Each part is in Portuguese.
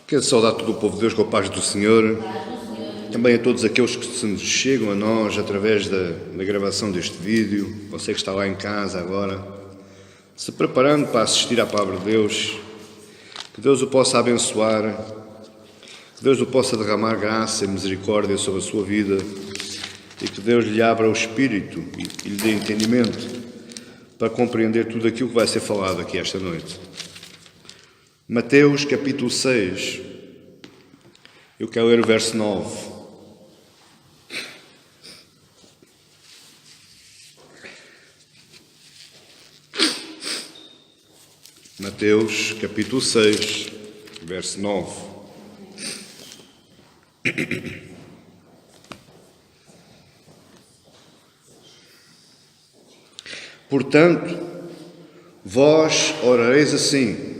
Quero saudar todo o povo de Deus com a paz do Senhor, também a todos aqueles que se chegam a nós através da gravação deste vídeo, você que está lá em casa agora, se preparando para assistir à palavra de Deus, que Deus o possa abençoar, que Deus o possa derramar graça e misericórdia sobre a sua vida e que Deus lhe abra o espírito e lhe dê entendimento para compreender tudo aquilo que vai ser falado aqui esta noite. Mateus capítulo 6, eu quero ler o verso 9. Mateus capítulo 6, verso 9. Portanto, vós orareis assim: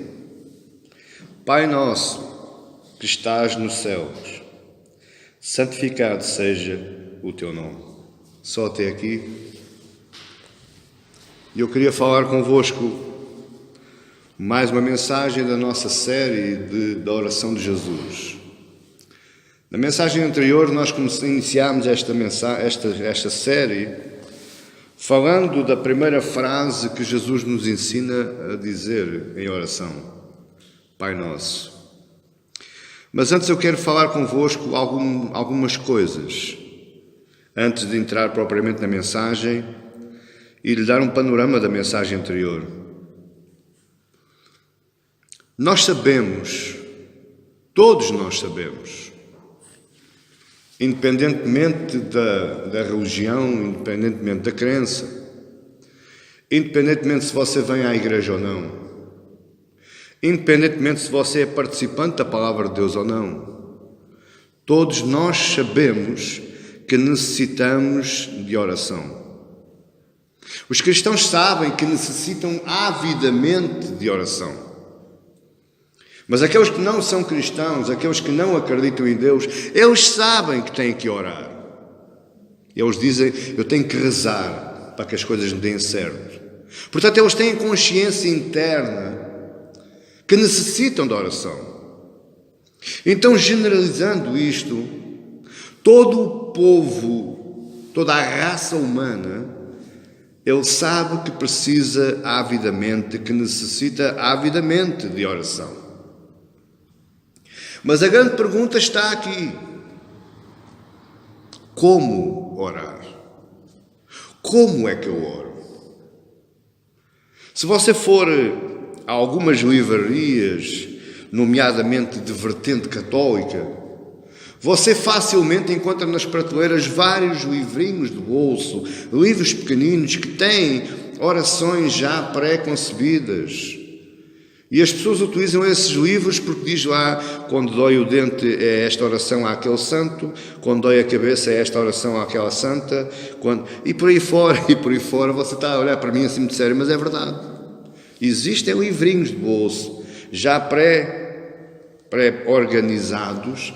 Pai nosso, que estás nos céus, santificado seja o teu nome. Só até aqui. E eu queria falar convosco mais uma mensagem da nossa série da oração de Jesus. Na mensagem anterior nós iniciámos esta série falando da primeira frase que Jesus nos ensina a dizer em oração: Pai Nosso. Mas antes eu quero falar convosco algumas coisas, antes de entrar propriamente na mensagem e lhe dar um panorama da mensagem anterior. Nós sabemos, todos nós sabemos, independentemente da religião, independentemente da crença, independentemente se você vem à igreja ou não, independentemente se você é participante da palavra de Deus ou não, todos nós sabemos que necessitamos de oração. Os cristãos sabem que necessitam avidamente de oração. Mas aqueles que não são cristãos, aqueles que não acreditam em Deus, eles sabem que têm que orar. Eles dizem: eu tenho que rezar para que as coisas me deem certo. Portanto, eles têm consciência interna que necessitam de oração. Então, generalizando isto, todo o povo, toda a raça humana, ele sabe que precisa avidamente, que necessita avidamente de oração. Mas a grande pergunta está aqui: como orar? Como é que eu oro? Se você for a algumas livrarias, nomeadamente de vertente católica, você facilmente encontra nas prateleiras vários livrinhos de bolso, livros pequeninos que têm orações já pré-concebidas. E as pessoas utilizam esses livros porque diz lá: quando dói o dente é esta oração àquele santo, quando dói a cabeça é esta oração àquela santa, e por aí fora, você está a olhar para mim assim muito sério, mas é verdade. Existem livrinhos de bolso já pré-organizados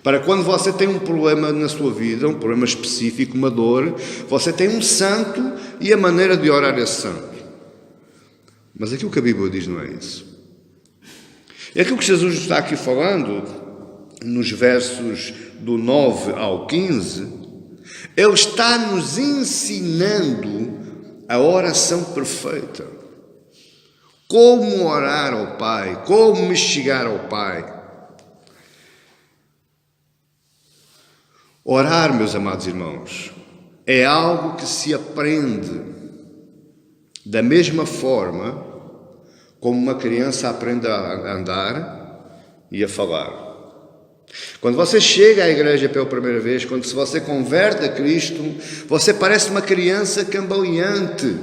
para quando você tem um problema na sua vida, um problema específico, uma dor, você tem um santo e a maneira de orar esse santo. Mas aquilo que a Bíblia diz não é isso. É aquilo que Jesus está aqui falando, nos versos do 9 ao 15, Ele está nos ensinando a oração perfeita. Como orar ao Pai, como me chegar ao Pai. Orar, meus amados irmãos, é algo que se aprende da mesma forma como uma criança aprende a andar e a falar. Quando você chega à igreja pela primeira vez, quando você converte a Cristo, você parece uma criança cambaleante.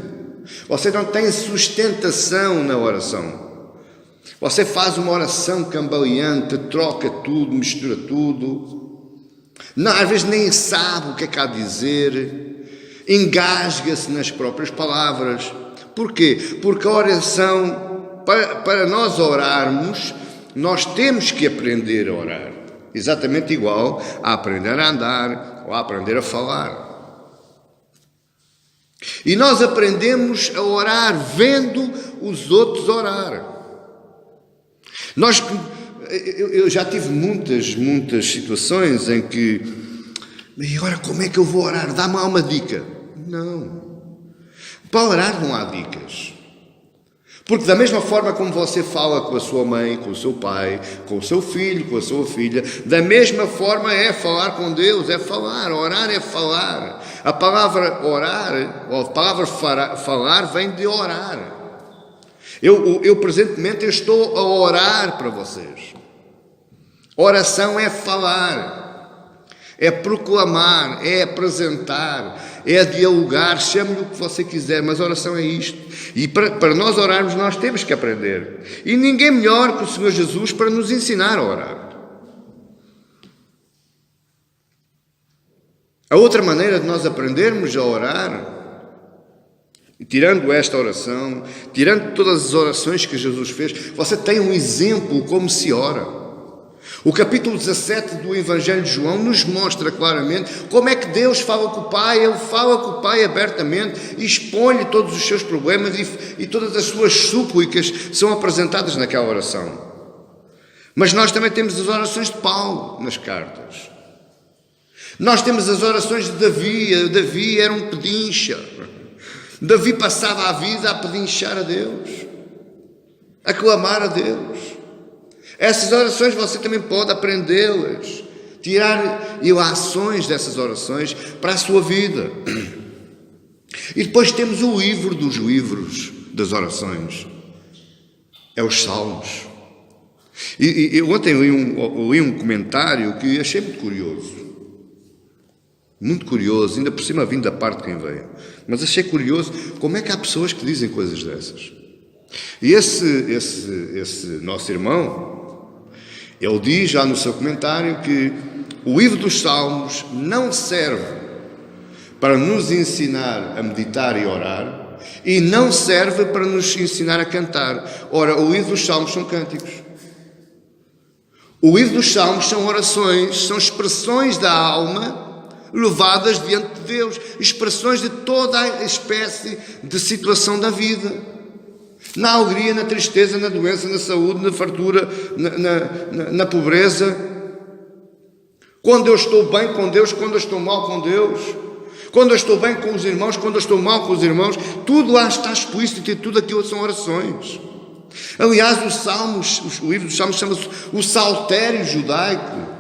Você não tem sustentação na oração. Você faz uma oração cambaleante, troca tudo, mistura tudo. Não, às vezes nem sabe o que é que há a dizer. Engasga-se nas próprias palavras. Porquê? Porque a oração, para nós orarmos, nós temos que aprender a orar. Exatamente igual a aprender a andar ou a aprender a falar. E nós aprendemos a orar vendo os outros orar. Nós eu já tive muitas situações em que, e agora como é que eu vou orar? Dá-me lá uma dica. Não. Para orar não há dicas. Porque da mesma forma como você fala com a sua mãe, com o seu pai, com o seu filho, com a sua filha, da mesma forma é falar com Deus, é falar, orar é falar. A palavra orar, ou a palavra falar vem de orar. Eu presentemente estou a orar para vocês. Oração é falar, é proclamar, é apresentar, é dialogar, chame-lhe o que você quiser, mas oração é isto. E para nós orarmos, nós temos que aprender. E ninguém melhor que o Senhor Jesus para nos ensinar a orar. A outra maneira de nós aprendermos a orar, tirando esta oração, tirando todas as orações que Jesus fez, você tem um exemplo como se ora. O capítulo 17 do Evangelho de João nos mostra claramente como é que Deus fala com o Pai. Ele fala com o Pai abertamente e expõe-lhe todos os seus problemas e todas as suas súplicas são apresentadas naquela oração. Mas nós também temos as orações de Paulo nas cartas. Nós temos as orações de Davi. Davi era um pedincha. Davi passava a vida a pedinchar a Deus, a clamar a Deus. Essas orações você também pode aprendê-las, tirar ilações dessas orações para a sua vida. E depois temos o livro dos livros das orações, é os Salmos. E ontem li um comentário que achei muito curioso, ainda por cima vindo da parte de quem veio, mas achei curioso como é que há pessoas que dizem coisas dessas. E esse nosso irmão, ele diz já no seu comentário que o livro dos Salmos não serve para nos ensinar a meditar e orar e não serve para nos ensinar a cantar. Ora, o livro dos Salmos são cânticos. O livro dos Salmos são orações, são expressões da alma levadas diante de Deus, expressões de toda a espécie de situação da vida. Na alegria, na tristeza, na doença, na saúde, na fartura, na pobreza. Quando eu estou bem com Deus, quando eu estou mal com Deus. Quando eu estou bem com os irmãos, quando eu estou mal com os irmãos. Tudo lá está explícito e tudo aquilo são orações. Aliás, o livro dos Salmos chama-se o Saltério Judaico,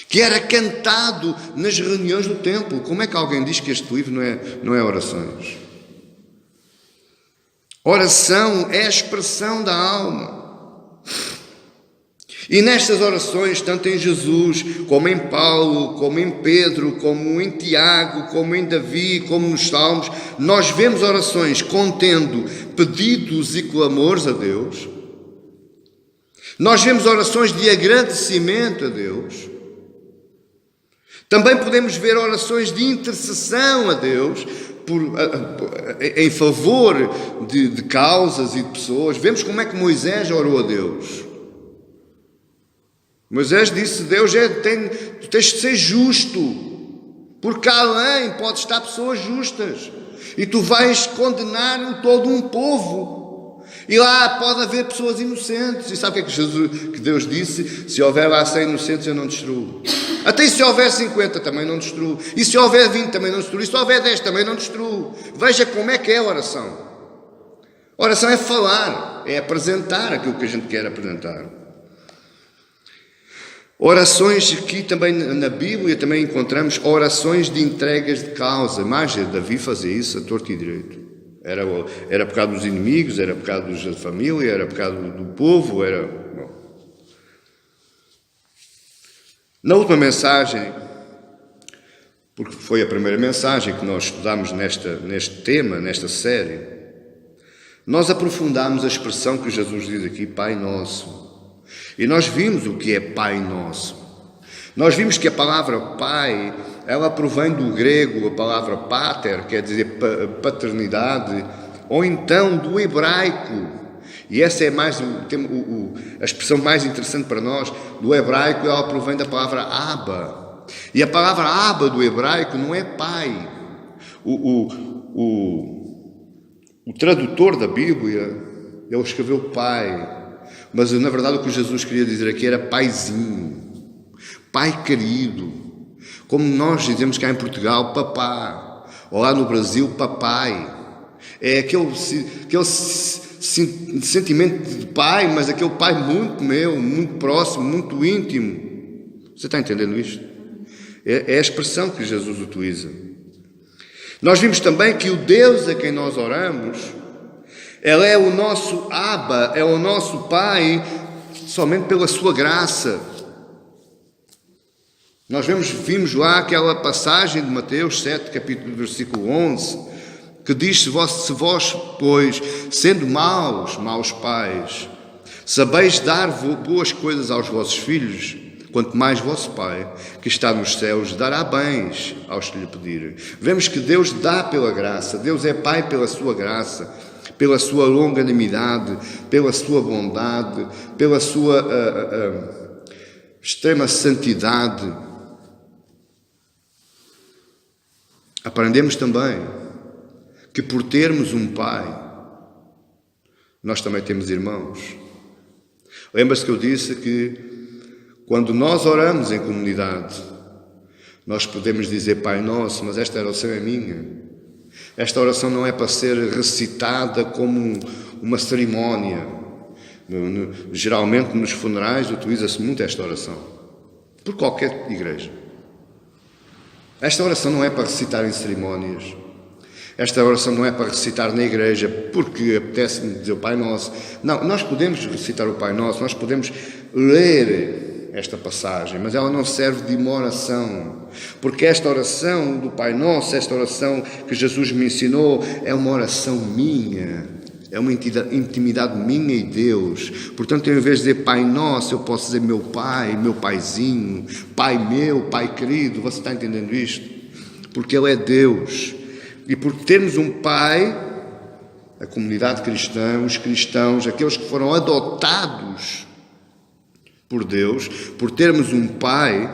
que era cantado nas reuniões do templo. Como é que alguém diz que este livro não é orações? Oração é a expressão da alma. E nestas orações, tanto em Jesus, como em Paulo, como em Pedro, como em Tiago, como em Davi, como nos Salmos, nós vemos orações contendo pedidos e clamores a Deus. Nós vemos orações de agradecimento a Deus. Também podemos ver orações de intercessão a Deus, em favor de causas e de pessoas. Vemos como é que Moisés orou a Deus. Moisés disse: Deus, tu tens de ser justo, porque além pode estar pessoas justas, e tu vais condenar todo um povo, e lá pode haver pessoas inocentes. E sabe o que é que Deus disse? Se houver lá 100 inocentes, eu não destruo. Até se houver 50 também não destruo. E se houver 20 também não destruo. E se houver 10 também não destruo. Veja como é que é a oração. A oração é falar, é apresentar aquilo que a gente quer apresentar. Orações, aqui também na Bíblia também encontramos orações de entregas de causa. Mais Davi fazia isso a torto e direito. Era por causa dos inimigos, era por causa da família, era por causa do povo, bom. Na última mensagem, porque foi a primeira mensagem que nós estudámos neste tema, nesta série, nós aprofundámos a expressão que Jesus diz aqui, Pai Nosso. E nós vimos o que é Pai Nosso. Nós vimos que a palavra Pai, ela provém do grego, a palavra pater, quer dizer paternidade, ou então do hebraico. E essa é mais a expressão mais interessante para nós. Do hebraico, ela provém da palavra Abba. E a palavra Abba do hebraico não é pai. O tradutor da Bíblia, ele escreveu pai. mas na verdade o que Jesus queria dizer aqui era paizinho, pai querido, como nós dizemos cá em Portugal, papá, ou lá no Brasil, papai. É aquele sentimento de pai, mas aquele pai muito meu, muito próximo, muito íntimo. Você está entendendo isto? É a expressão que Jesus utiliza. Nós vimos também que o Deus a quem nós oramos, Ele é o nosso Abba, é o nosso Pai, somente pela sua graça. Nós vimos lá aquela passagem de Mateus 7, capítulo, versículo 11, que diz: se vós, pois, sendo maus pais, sabeis dar boas coisas aos vossos filhos, quanto mais vosso Pai, que está nos céus, dará bens aos que lhe pedirem. Vemos que Deus dá pela graça, Deus é Pai pela sua graça, pela sua longanimidade, pela sua bondade, pela sua extrema santidade. Aprendemos também que por termos um Pai, nós também temos irmãos. Lembra-se que eu disse que quando nós oramos em comunidade, nós podemos dizer Pai Nosso, mas esta oração é minha. Esta oração não é para ser recitada como uma cerimónia. Geralmente nos funerais utiliza-se muito esta oração, por qualquer igreja. Esta oração não é para recitar em cerimónias. Esta oração não é para recitar na igreja porque apetece-me dizer o Pai Nosso. Não, nós podemos recitar o Pai Nosso, nós podemos ler esta passagem, mas ela não serve de uma oração, porque esta oração do Pai Nosso, esta oração que Jesus me ensinou, é uma oração minha, é uma intimidade minha e Deus. Portanto, em vez de dizer Pai Nosso, eu posso dizer meu Pai, meu Paizinho, Pai meu, Pai querido. Você está entendendo isto? Porque Ele é Deus. E por termos um Pai, a comunidade cristã, os cristãos, aqueles que foram adotados por Deus, por termos um Pai,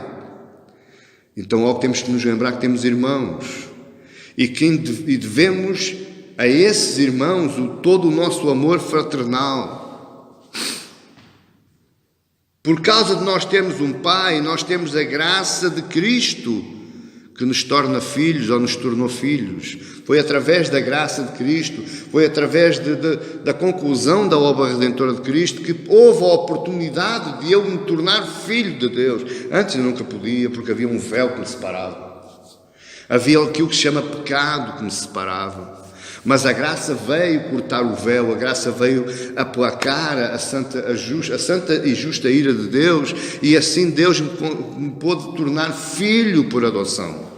então logo temos que nos lembrar que temos irmãos e devemos a esses irmãos todo o nosso amor fraternal. Por causa de nós termos um Pai, nós temos a graça de Cristo que nos torna filhos ou nos tornou filhos. Foi através da graça de Cristo, foi através da conclusão da obra redentora de Cristo que houve a oportunidade de eu me tornar filho de Deus. Antes eu nunca podia, porque havia um véu que me separava. Havia aquilo que se chama pecado que me separava. Mas a graça veio cortar o véu, a graça veio aplacar a santa e justa ira de Deus, e assim Deus me pôde tornar filho por adoção.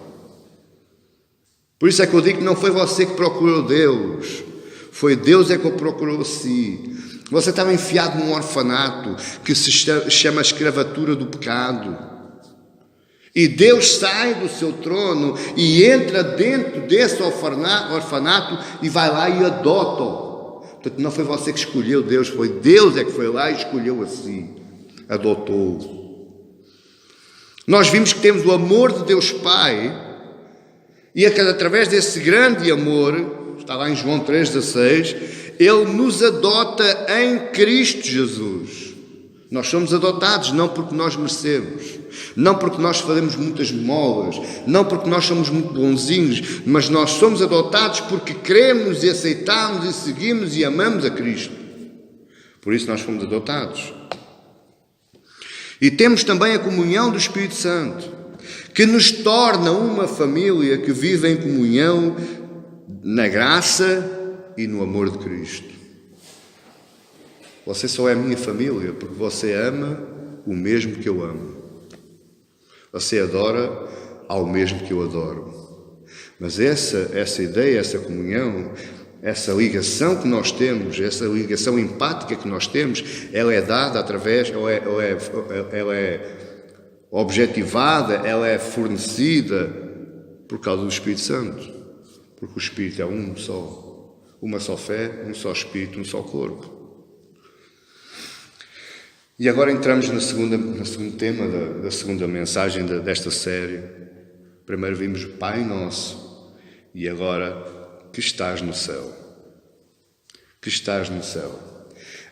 Por isso é que eu digo que não foi você que procurou Deus, foi Deus é que o procurou a si. Você estava enfiado num orfanato que se chama escravatura do pecado. E Deus sai do seu trono e entra dentro desse orfanato e vai lá e adota-o. Portanto, não foi você que escolheu Deus, foi Deus é que foi lá e escolheu a si, adotou-o. Nós vimos que temos o amor de Deus Pai e através desse grande amor, está lá em João 3,16, Ele nos adota em Cristo Jesus. Nós somos adotados não porque nós merecemos, não porque nós fazemos muitas molas, não porque nós somos muito bonzinhos, mas nós somos adotados porque cremos e aceitamos e seguimos e amamos a Cristo. Por isso nós fomos adotados. E temos também a comunhão do Espírito Santo, que nos torna uma família que vive em comunhão na graça e no amor de Cristo. Você só é minha família porque você ama o mesmo que eu amo. Você adora ao mesmo que eu adoro. Mas essa ideia, essa comunhão, essa ligação que nós temos, essa ligação empática que nós temos, ela é dada através, ela é objetivada, ela é fornecida por causa do Espírito Santo. Porque o Espírito é um só. Uma só fé, um só Espírito, um só corpo. E agora entramos no segundo tema da segunda mensagem desta série. Primeiro vimos Pai Nosso e agora que estás no céu. Que estás no céu.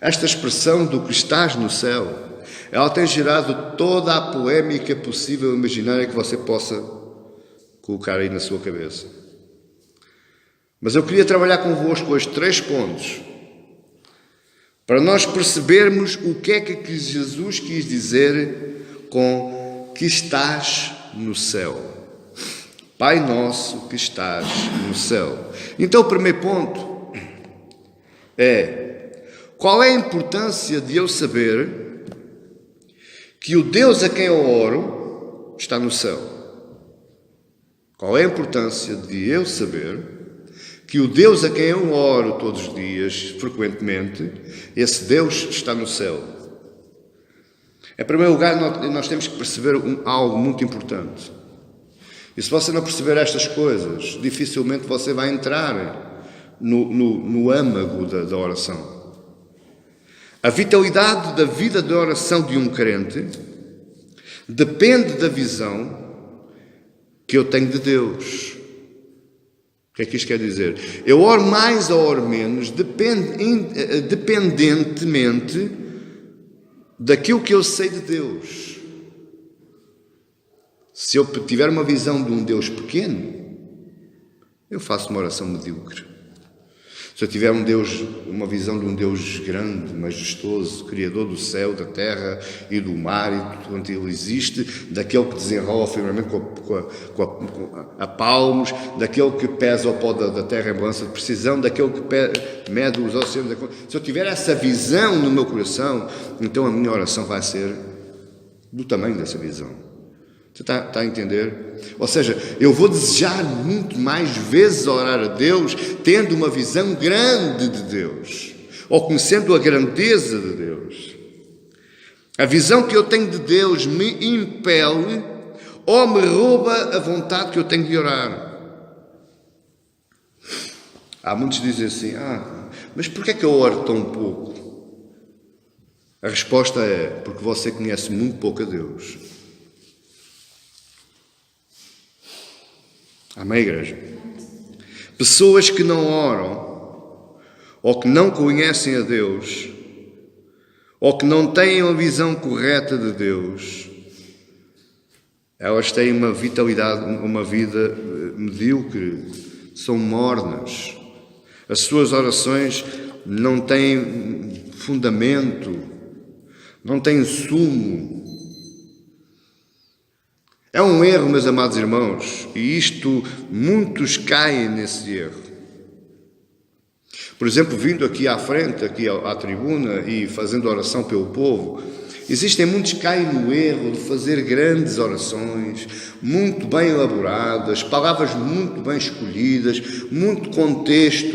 Esta expressão do que estás no céu, ela tem gerado toda a polémica possível e imaginária que você possa colocar aí na sua cabeça. Mas eu queria trabalhar convosco hoje 3 pontos para nós percebermos o que é que Jesus quis dizer com que estás no céu. Pai nosso que estás no céu. Então o primeiro ponto é: qual é a importância de eu saber que o Deus a quem eu oro está no céu? Qual é a importância de eu saber que o Deus a quem eu oro todos os dias, frequentemente, esse Deus está no céu? Em primeiro lugar, nós temos que perceber algo muito importante. E se você não perceber estas coisas, dificilmente você vai entrar no âmago da oração. A vitalidade da vida de oração de um crente depende da visão que eu tenho de Deus. O que é que isto quer dizer? Eu oro mais ou oro menos, dependentemente daquilo que eu sei de Deus. Se eu tiver uma visão de um Deus pequeno, eu faço uma oração medíocre. Se eu tiver uma visão de um Deus grande, majestoso, Criador do céu, da terra e do mar e de onde Ele existe, daquele que desenrola o firmamento a palmos, daquele que pesa o pó da terra em balança de precisão, daquele que mede os oceanos. Se eu tiver essa visão no meu coração, então a minha oração vai ser do tamanho dessa visão. Você está a entender? Ou seja, eu vou desejar muito mais vezes orar a Deus tendo uma visão grande de Deus, ou conhecendo a grandeza de Deus. A visão que eu tenho de Deus me impele ou me rouba a vontade que eu tenho de orar. Há muitos que dizem assim: mas porquê é que eu oro tão pouco? A resposta é: porque você conhece muito pouco a Deus. Amém, igreja? Pessoas que não oram, ou que não conhecem a Deus, ou que não têm a visão correta de Deus, elas têm uma vitalidade, uma vida medíocre, são mornas. As suas orações não têm fundamento, não têm sumo. É um erro, meus amados irmãos, e muitos caem nesse erro. Por exemplo, vindo aqui à frente, aqui à tribuna e fazendo oração pelo povo, existem muitos que caem no erro de fazer grandes orações, muito bem elaboradas, palavras muito bem escolhidas, muito contexto,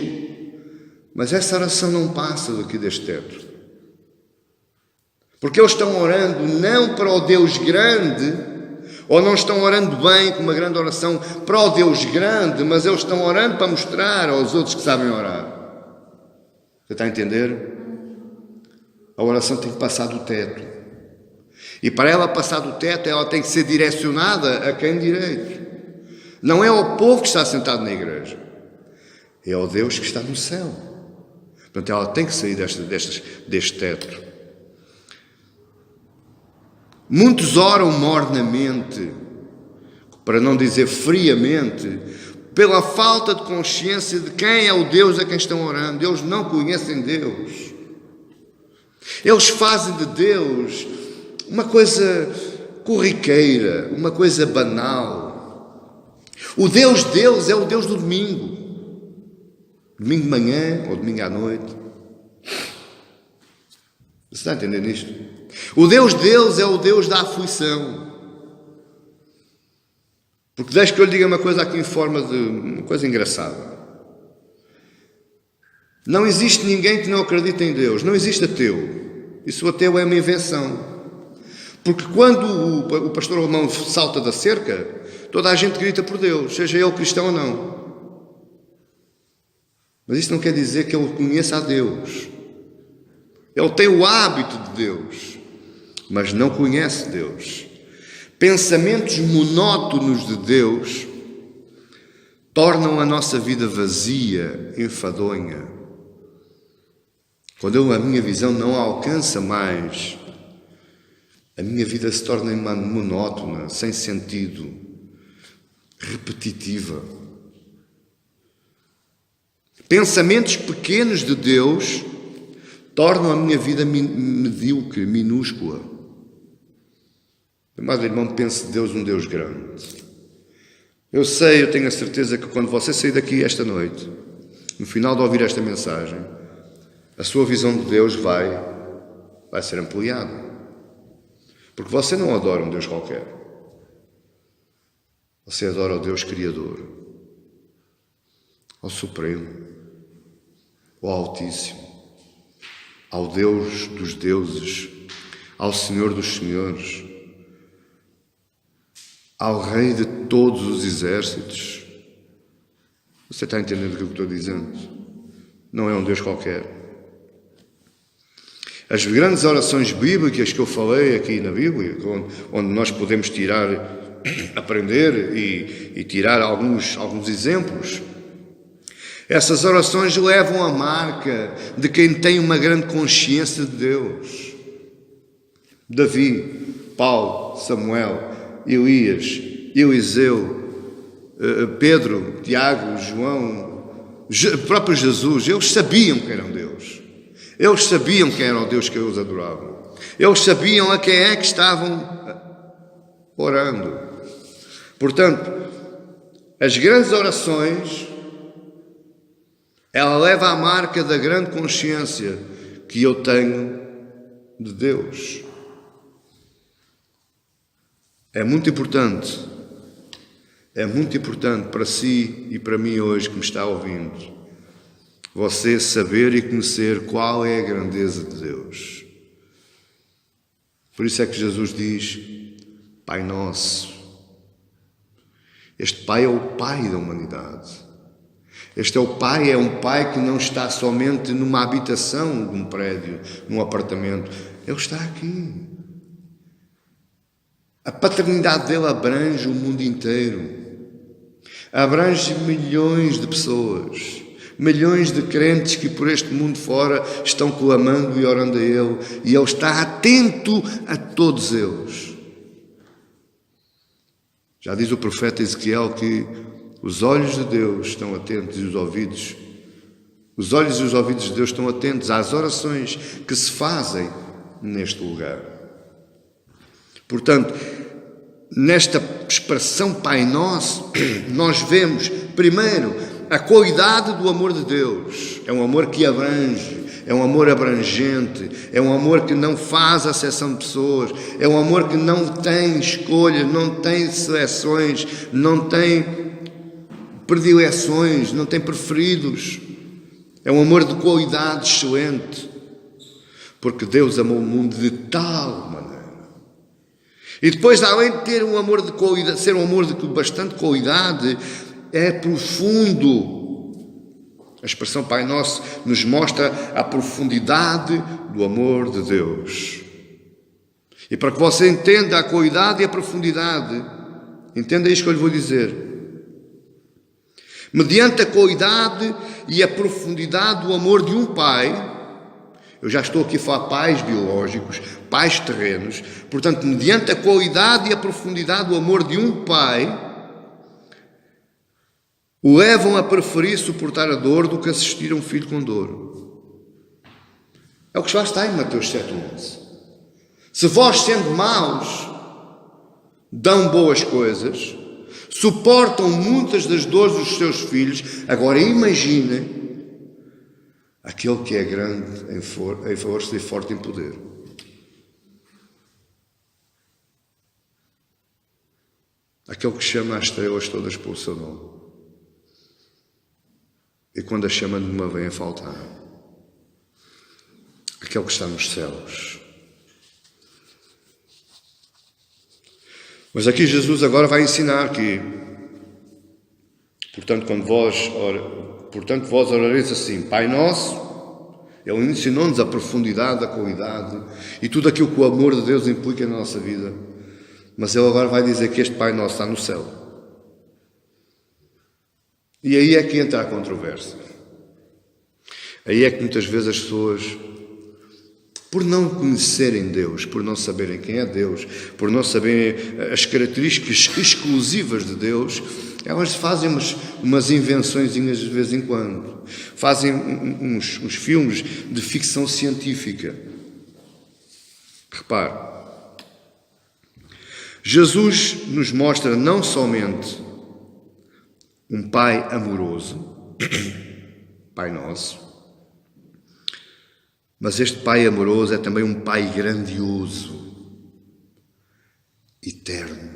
mas essa oração não passa daqui deste teto. Porque eles estão orando não para o Deus grande, ou não estão orando bem com uma grande oração para o Deus grande, mas eles estão orando para mostrar aos outros que sabem orar. Você está a entender? A oração tem que passar do teto. E para ela passar do teto, ela tem que ser direcionada a quem direito. Não é ao povo que está sentado na igreja. É ao Deus que está no céu. Portanto, ela tem que sair deste teto. Muitos oram mornamente, para não dizer friamente, pela falta de consciência de quem é o Deus a quem estão orando. Eles não conhecem Deus. Eles fazem de Deus uma coisa corriqueira, uma coisa banal. O Deus deles é o Deus do domingo. Domingo de manhã ou domingo à noite. Você está entendendo isto? O Deus deles é o Deus da aflição. Porque deixe que eu lhe diga uma coisa aqui em forma de uma coisa engraçada. Não existe ninguém que não acredite em Deus. Não existe ateu. Isso ateu é uma invenção. Porque quando o pastor alemão salta da cerca, toda a gente grita por Deus, seja ele cristão ou não. Mas isso não quer dizer que ele conheça a Deus. Ele tem o hábito de Deus, mas não conhece Deus. Pensamentos monótonos de Deus tornam a nossa vida vazia, enfadonha. quando a minha visão não alcança mais, a minha vida se torna monótona, sem sentido, repetitiva. Pensamentos pequenos de Deus tornam a minha vida medíocre, minúscula. Amado irmão, pense de Deus um Deus grande. Eu tenho a certeza que quando você sair daqui esta noite, no final de ouvir esta mensagem, a sua visão de Deus vai ser ampliada. Porque você não adora um Deus qualquer. Você adora o Deus Criador, ao Supremo, ao Altíssimo, ao Deus dos deuses, ao Senhor dos senhores, ao Rei de todos os exércitos. Você está entendendo o que eu estou dizendo? Não é um Deus qualquer. As grandes orações bíblicas que eu falei aqui na Bíblia, onde nós podemos aprender e tirar alguns exemplos, essas orações levam a marca de quem tem uma grande consciência de Deus. Davi, Paulo, Samuel, Elias, Eliseu, Pedro, Tiago, João, o próprio Jesus, eles sabiam que eram Deus. Eles sabiam quem era o Deus que eles adoravam. Eles sabiam a quem é que estavam orando. Portanto, as grandes orações, ela leva à marca da grande consciência que eu tenho de Deus. É muito importante para si e para mim hoje que me está ouvindo, você saber e conhecer qual é a grandeza de Deus. Por isso é que Jesus diz, Pai Nosso. Este Pai é o Pai da humanidade. Este é um Pai que não está somente numa habitação de um prédio, num apartamento. Ele está aqui. A paternidade dele abrange o mundo inteiro. Abrange milhões de pessoas. Milhões de crentes que por este mundo fora estão clamando e orando a Ele, e Ele está atento a todos eles. Já diz o profeta Ezequiel que os olhos de Deus estão atentos e os olhos e os ouvidos de Deus estão atentos às orações que se fazem neste lugar. Portanto, nesta expressão Pai Nosso, nós vemos, primeiro, a qualidade do amor de Deus. É um amor que abrange, é um amor abrangente, é um amor que não faz acepção de pessoas, é um amor que não tem escolhas, não tem seleções, não tem predileções, não tem preferidos. É um amor de qualidade excelente, porque Deus amou o mundo de tal maneira. E depois, além de ter um amor de qualidade, ser um amor de bastante qualidade, é profundo. A expressão Pai Nosso nos mostra a profundidade do amor de Deus. E para que você entenda a qualidade e a profundidade, entenda isto que eu lhe vou dizer. Mediante a qualidade e a profundidade do amor de um pai, eu já estou aqui a falar pais biológicos, pais terrenos, portanto, mediante a qualidade e a profundidade do amor de um pai, o levam a preferir suportar a dor do que assistir a um filho com dor. É o que já está em Mateus 7:11. Se vós, sendo maus, dão boas coisas, suportam muitas das dores dos seus filhos, agora imagine aquele que é grande em força e forte em poder. Aquele que chama as estrelas todas pelo seu nome. E quando a chama de uma vem a faltar, aquele que está nos céus. Mas aqui Jesus agora vai ensinar que, portanto, vós orareis assim, Pai Nosso. Ele ensinou-nos a profundidade, a qualidade e tudo aquilo que o amor de Deus implica na nossa vida. Mas Ele agora vai dizer que este Pai Nosso está no céu. E aí é que entra a controvérsia. Aí é que muitas vezes as pessoas por não conhecerem Deus, por não saberem quem é Deus, por não saberem as características exclusivas de Deus, elas fazem umas invençõezinhas de vez em quando. Fazem uns filmes de ficção científica. Repare, Jesus nos mostra não somente um Pai amoroso, Pai Nosso, mas este Pai amoroso é também um Pai grandioso, eterno.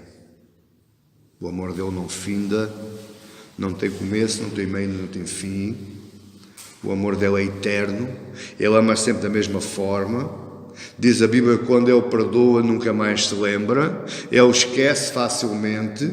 O amor dele não finda, não tem começo, não tem meio, não tem fim. O amor dele é eterno, ele ama sempre da mesma forma. Diz a Bíblia que quando ele perdoa nunca mais se lembra, ele esquece facilmente.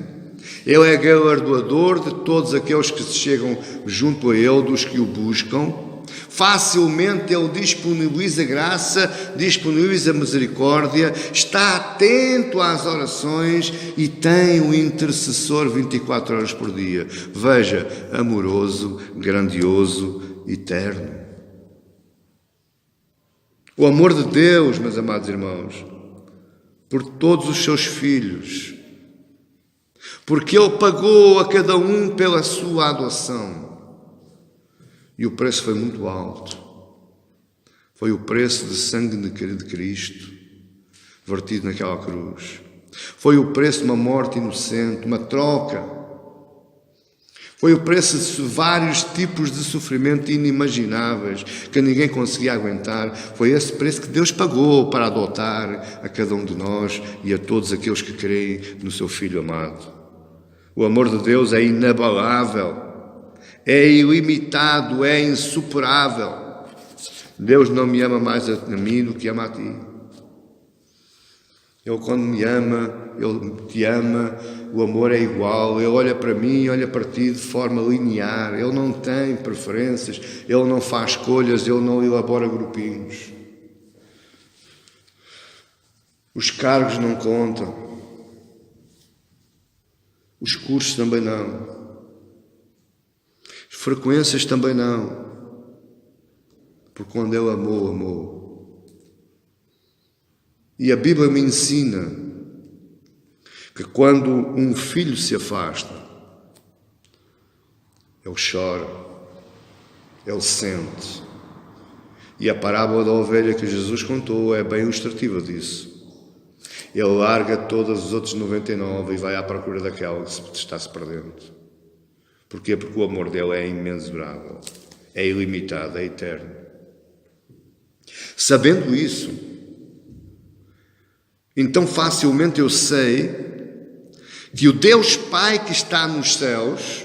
Ele é galardoador de todos aqueles que se chegam junto a ele, dos que o buscam. Facilmente ele disponibiliza graça, disponibiliza misericórdia, está atento às orações e tem um intercessor 24 horas por dia. Veja, amoroso, grandioso, eterno. O amor de Deus, meus amados irmãos, por todos os seus filhos, porque Ele pagou a cada um pela sua adoção. E o preço foi muito alto. Foi o preço de sangue de Cristo, vertido naquela cruz. Foi o preço de uma morte inocente, uma troca. Foi o preço de vários tipos de sofrimento inimagináveis que ninguém conseguia aguentar. Foi esse preço que Deus pagou para adotar a cada um de nós e a todos aqueles que creem no seu Filho amado. O amor de Deus é inabalável, é ilimitado, é insuperável. Deus não me ama mais a mim do que ama a ti. Ele, quando me ama, Ele te ama, o amor é igual. Ele olha para mim, olha para ti de forma linear. Ele não tem preferências, Ele não faz escolhas, Ele não elabora grupinhos. Os cargos não contam. Os cursos também não. As frequências também não. Porque quando Ele amou, amou. E a Bíblia me ensina que quando um filho se afasta, ele chora, ele sente. E a parábola da ovelha que Jesus contou é bem ilustrativa disso. Ele larga todos os outros 99 e vai à procura daquela que está se perdendo. Porquê? Porque o amor dele é imensurável, é ilimitado, é eterno. Sabendo isso, então facilmente eu sei que o Deus Pai que está nos céus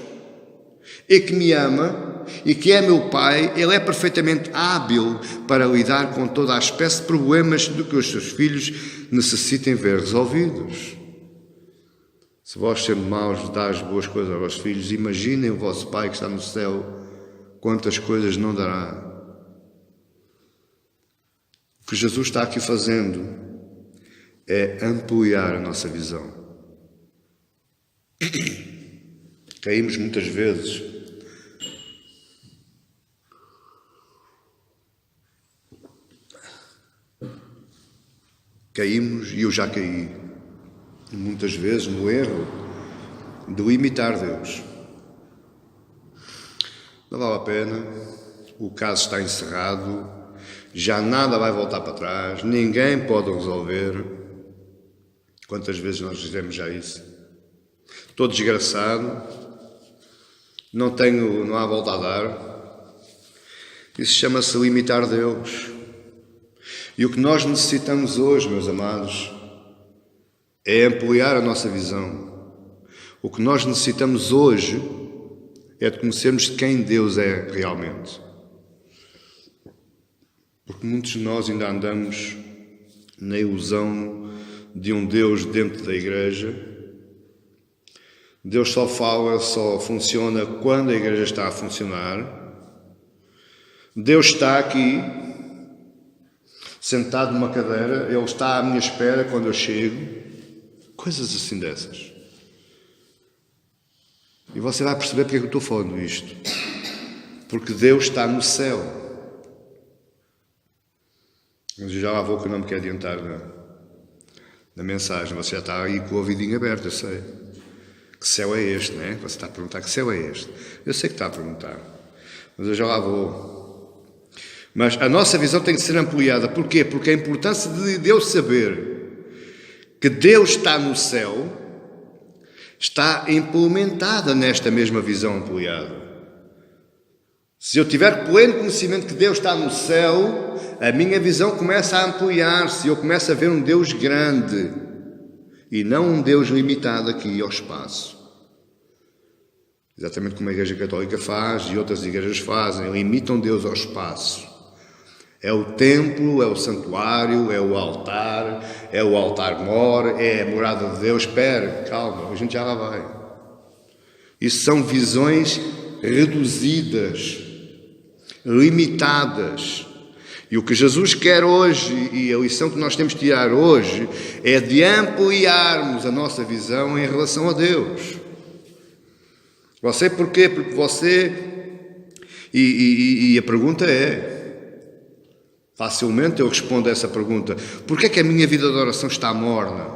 e que me ama e que é meu Pai, Ele é perfeitamente hábil para lidar com toda a espécie de problemas do que os seus filhos necessitem ver resolvidos. Se vós, sendo maus, dás boas coisas aos vossos filhos, imaginem o vosso Pai que está no céu, quantas coisas não dará. O que Jesus está aqui fazendo é ampliar a nossa visão. Caímos muitas vezes e eu já caí muitas vezes no erro de imitar Deus. Não vale a pena, o caso está encerrado, já nada vai voltar para trás, ninguém pode resolver. Quantas vezes nós dizemos já isso? Estou desgraçado, não há volta a dar. Isso chama-se limitar Deus. E o que nós necessitamos hoje, meus amados, é ampliar a nossa visão. O que nós necessitamos hoje é de conhecermos quem Deus é realmente. Porque muitos de nós ainda andamos na ilusão de um Deus dentro da igreja. Deus só fala, só funciona quando a igreja está a funcionar. Deus está aqui, sentado numa cadeira, Ele está à minha espera quando eu chego. Coisas assim dessas. E você vai perceber porque é que eu estou falando isto. Porque Deus está no céu. Mas eu já lá vou, que eu não me quero adiantar na mensagem. Você já está aí com o ouvidinho aberto, eu sei. Que céu é este, não é? Você está a perguntar que céu é este. Eu sei que está a perguntar, mas eu já lá vou. Mas a nossa visão tem que ser ampliada. Porquê? Porque a importância de eu saber que Deus está no céu está implementada nesta mesma visão ampliada. Se eu tiver pleno conhecimento que Deus está no céu, a minha visão começa a ampliar-se, eu começo a ver um Deus grande e não um Deus limitado aqui ao espaço. Exatamente como a Igreja Católica faz e outras igrejas fazem, limitam Deus ao espaço. É o templo, é o santuário, é o altar-mor, é a morada de Deus. Espera, calma, a gente já lá vai. Isso são visões reduzidas, limitadas. E o que Jesus quer hoje, e a lição que nós temos de tirar hoje, é de ampliarmos a nossa visão em relação a Deus. Você porquê? Porque você... E a pergunta é... Facilmente eu respondo a essa pergunta. Porquê é que a minha vida de oração está morna?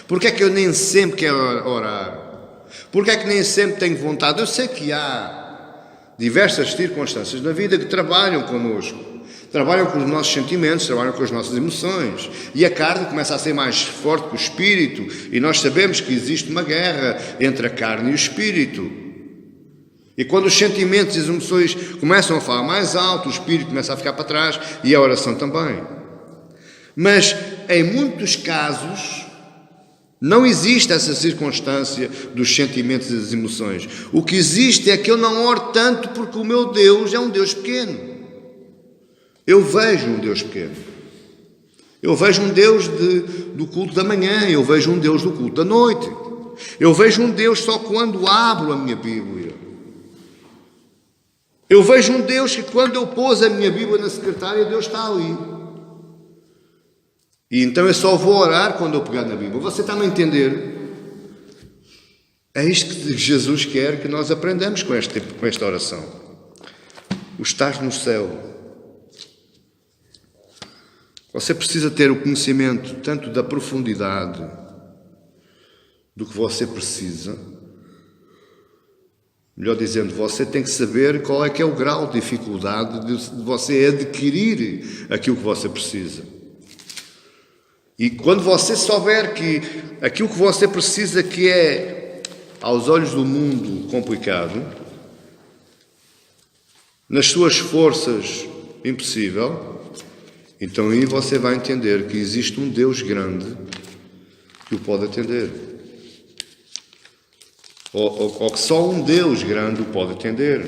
Porquê é que eu nem sempre quero orar? Porquê é que nem sempre tenho vontade? Eu sei que há diversas circunstâncias na vida que trabalham connosco, trabalham com os nossos sentimentos, trabalham com as nossas emoções, e a carne começa a ser mais forte que o espírito, e nós sabemos que existe uma guerra entre a carne e o espírito. E quando os sentimentos e as emoções começam a falar mais alto, o espírito começa a ficar para trás, e a oração também. Mas em muitos casos não existe essa circunstância dos sentimentos e das emoções. O que existe é que eu não oro tanto porque o meu Deus é um Deus pequeno. Eu vejo um Deus pequeno. Eu vejo um Deus do culto da manhã, eu vejo um Deus do culto da noite. Eu vejo um Deus só quando abro a minha Bíblia. Eu vejo um Deus que quando eu pôs a minha Bíblia na secretária, Deus está ali. E então eu só vou orar quando eu pegar na Bíblia. Você está a entender? É isto que Jesus quer que nós aprendamos com esta oração. O estar no céu. Você precisa ter o conhecimento tanto da profundidade do que você precisa. Melhor dizendo, você tem que saber qual é que é o grau de dificuldade de você adquirir aquilo que você precisa. E quando você souber que aquilo que você precisa, que é, aos olhos do mundo, complicado, nas suas forças, impossível, então aí você vai entender que existe um Deus grande que o pode atender. Ou que só um Deus grande o pode atender.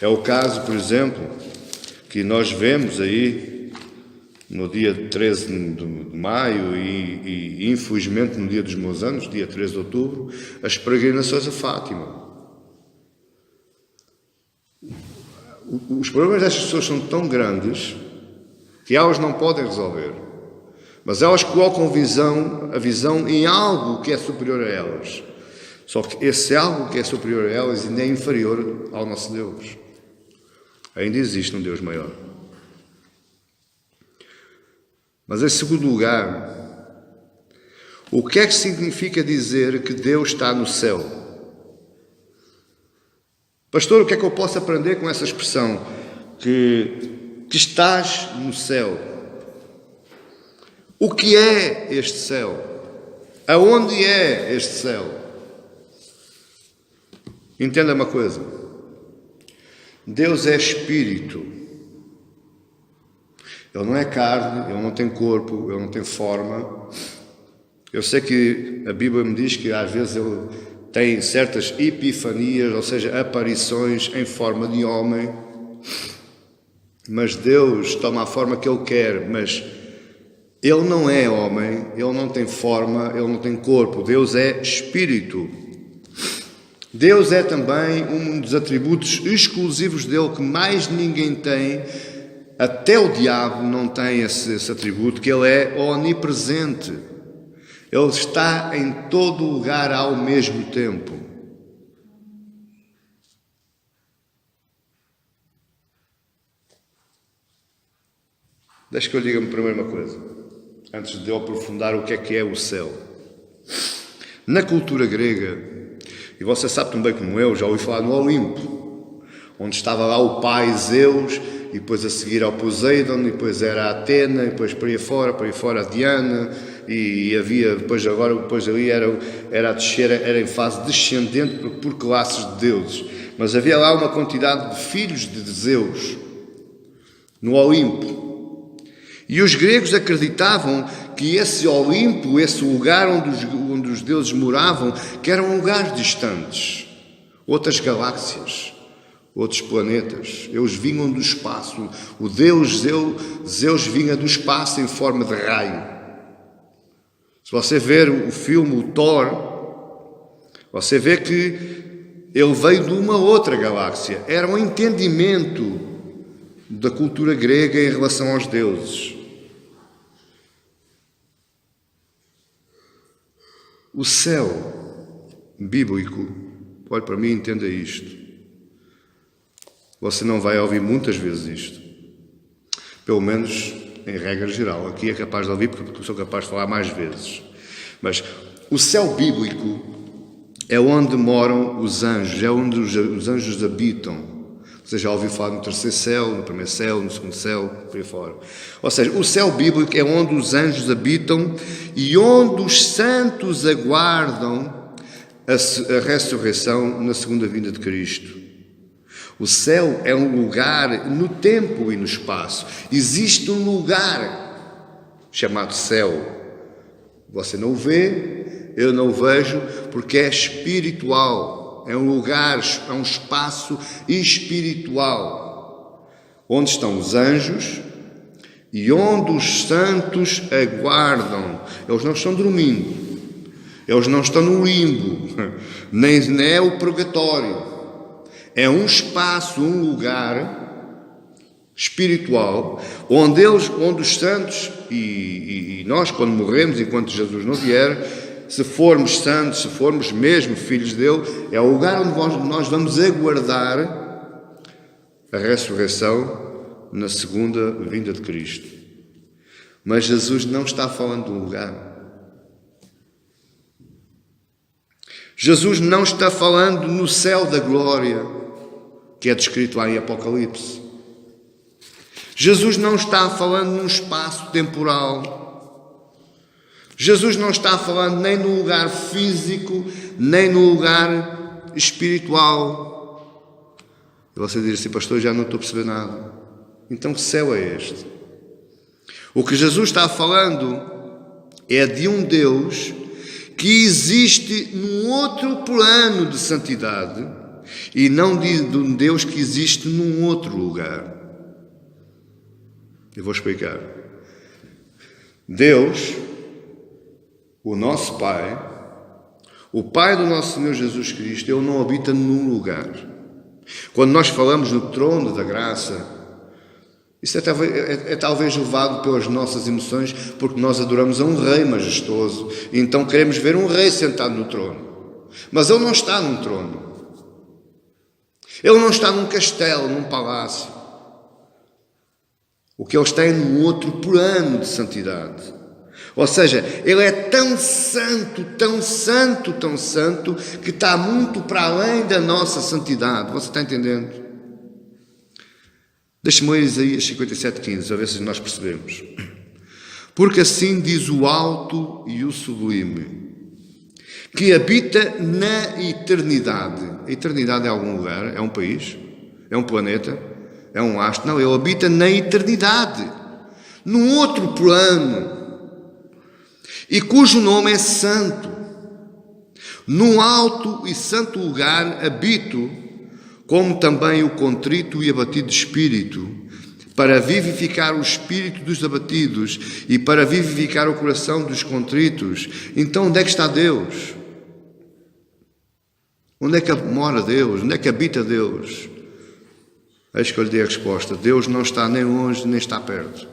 É o caso, por exemplo, que nós vemos aí no dia 13 de maio e infelizmente no dia dos meus anos, dia 13 de outubro, as peregrinações a Fátima. Os problemas destas pessoas são tão grandes que elas não podem resolver. Mas elas colocam a visão em algo que é superior a elas. Só que esse algo que é superior a elas ainda é inferior ao nosso Deus. Ainda existe um Deus maior. Mas em segundo lugar, o que é que significa dizer que Deus está no céu? Pastor, o que é que eu posso aprender com essa expressão? Que estás no céu. O que é este céu? Aonde é este céu? Entenda uma coisa. Deus é espírito. Ele não é carne, ele não tem corpo, ele não tem forma. Eu sei que a Bíblia me diz que às vezes ele tem certas epifanias, ou seja, aparições em forma de homem. Mas Deus toma a forma que ele quer, mas ele não é homem, ele não tem forma, ele não tem corpo. Deus é espírito. Deus é também um dos atributos exclusivos dele que mais ninguém tem. Até o diabo não tem esse atributo, que ele é onipresente. Ele está em todo lugar ao mesmo tempo. Deixa que eu diga-me primeiro uma coisa, antes de eu aprofundar o que é o céu. Na cultura grega, e você sabe tão bem como eu, já ouvi falar no Olimpo, onde estava lá o pai Zeus, e depois a seguir ao Poseidon, e depois era a Atena, e depois por aí fora a Diana, e havia, depois ali era a descer, era em fase descendente por classes de deuses. Mas havia lá uma quantidade de filhos de Zeus, no Olimpo. E os gregos acreditavam que esse Olimpo, esse lugar onde os deuses moravam, que eram lugares distantes, outras galáxias, outros planetas. Eles vinham do espaço. O deus Zeus vinha do espaço em forma de raio. Se você ver o filme, o Thor, você vê que ele veio de uma outra galáxia. Era um entendimento da cultura grega em relação aos deuses. O céu bíblico, olhe para mim e entenda isto. Você não vai ouvir muitas vezes isto. Pelo menos em regra geral. Aqui é capaz de ouvir porque sou capaz de falar mais vezes. Mas o céu bíblico é onde moram os anjos, é onde os anjos habitam. Você já ouviu falar no terceiro céu, no primeiro céu, no segundo céu, por aí fora. Ou seja, o céu bíblico é onde os anjos habitam e onde os santos aguardam a ressurreição na segunda vinda de Cristo. O céu é um lugar no tempo e no espaço. Existe um lugar chamado céu. Você não o vê, eu não o vejo, porque é espiritual. É um lugar, é um espaço espiritual, onde estão os anjos e onde os santos aguardam. Eles não estão dormindo, eles não estão no limbo, nem é o purgatório. É um espaço, um lugar espiritual, onde os santos, e nós, quando morremos, enquanto Jesus não vier, se formos santos, se formos mesmo filhos dele, é o lugar onde nós vamos aguardar a ressurreição na segunda vinda de Cristo. Mas Jesus não está falando de um lugar. Jesus não está falando no céu da glória, que é descrito lá em Apocalipse. Jesus não está falando num espaço temporal. Jesus não está falando nem no lugar físico, nem no lugar espiritual. E você diz assim, pastor, já não estou a perceber nada. Então que céu é este? O que Jesus está falando é de um Deus que existe num outro plano de santidade e não de um Deus que existe num outro lugar. Eu vou explicar. Deus, o nosso Pai, o Pai do nosso Senhor Jesus Cristo, Ele não habita num lugar. Quando nós falamos no trono da graça, isso é talvez levado pelas nossas emoções, porque nós adoramos a um rei majestoso, e então queremos ver um rei sentado no trono. Mas Ele não está num trono. Ele não está num castelo, num palácio. O que Ele está é num outro plano de santidade. Ou seja, Ele é tão santo, tão santo, tão santo, que está muito para além da nossa santidade. Você está entendendo? Deixe-me ler Isaías 57,15, a ver se nós percebemos. Porque assim diz o alto e o sublime, que habita na eternidade. A eternidade é algum lugar? É um país? É um planeta? É um astro? Não, Ele habita na eternidade, num outro plano, e cujo nome é santo. Num alto e santo lugar habito, como também o contrito e abatido de espírito, para vivificar o espírito dos abatidos e para vivificar o coração dos contritos. Então onde é que está Deus? Onde é que mora Deus? Onde é que habita Deus? Eis que eu lhe dei a resposta. Deus não está nem longe, nem está perto.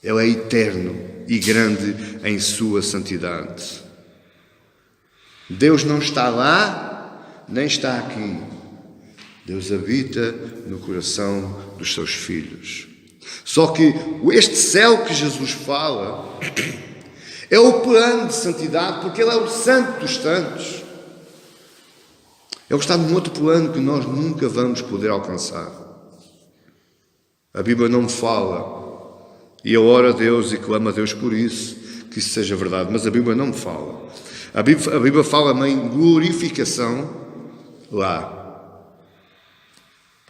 Ele é eterno e grande em sua santidade. Deus não está lá, nem está aqui. Deus habita no coração dos seus filhos. Só que este céu que Jesus fala é o plano de santidade, porque Ele é o santo dos santos. Ele está num outro plano que nós nunca vamos poder alcançar. A Bíblia não me fala, e eu oro a Deus e clamo a Deus por isso, que isso seja verdade, mas a Bíblia não me fala. A Bíblia fala-me em glorificação lá.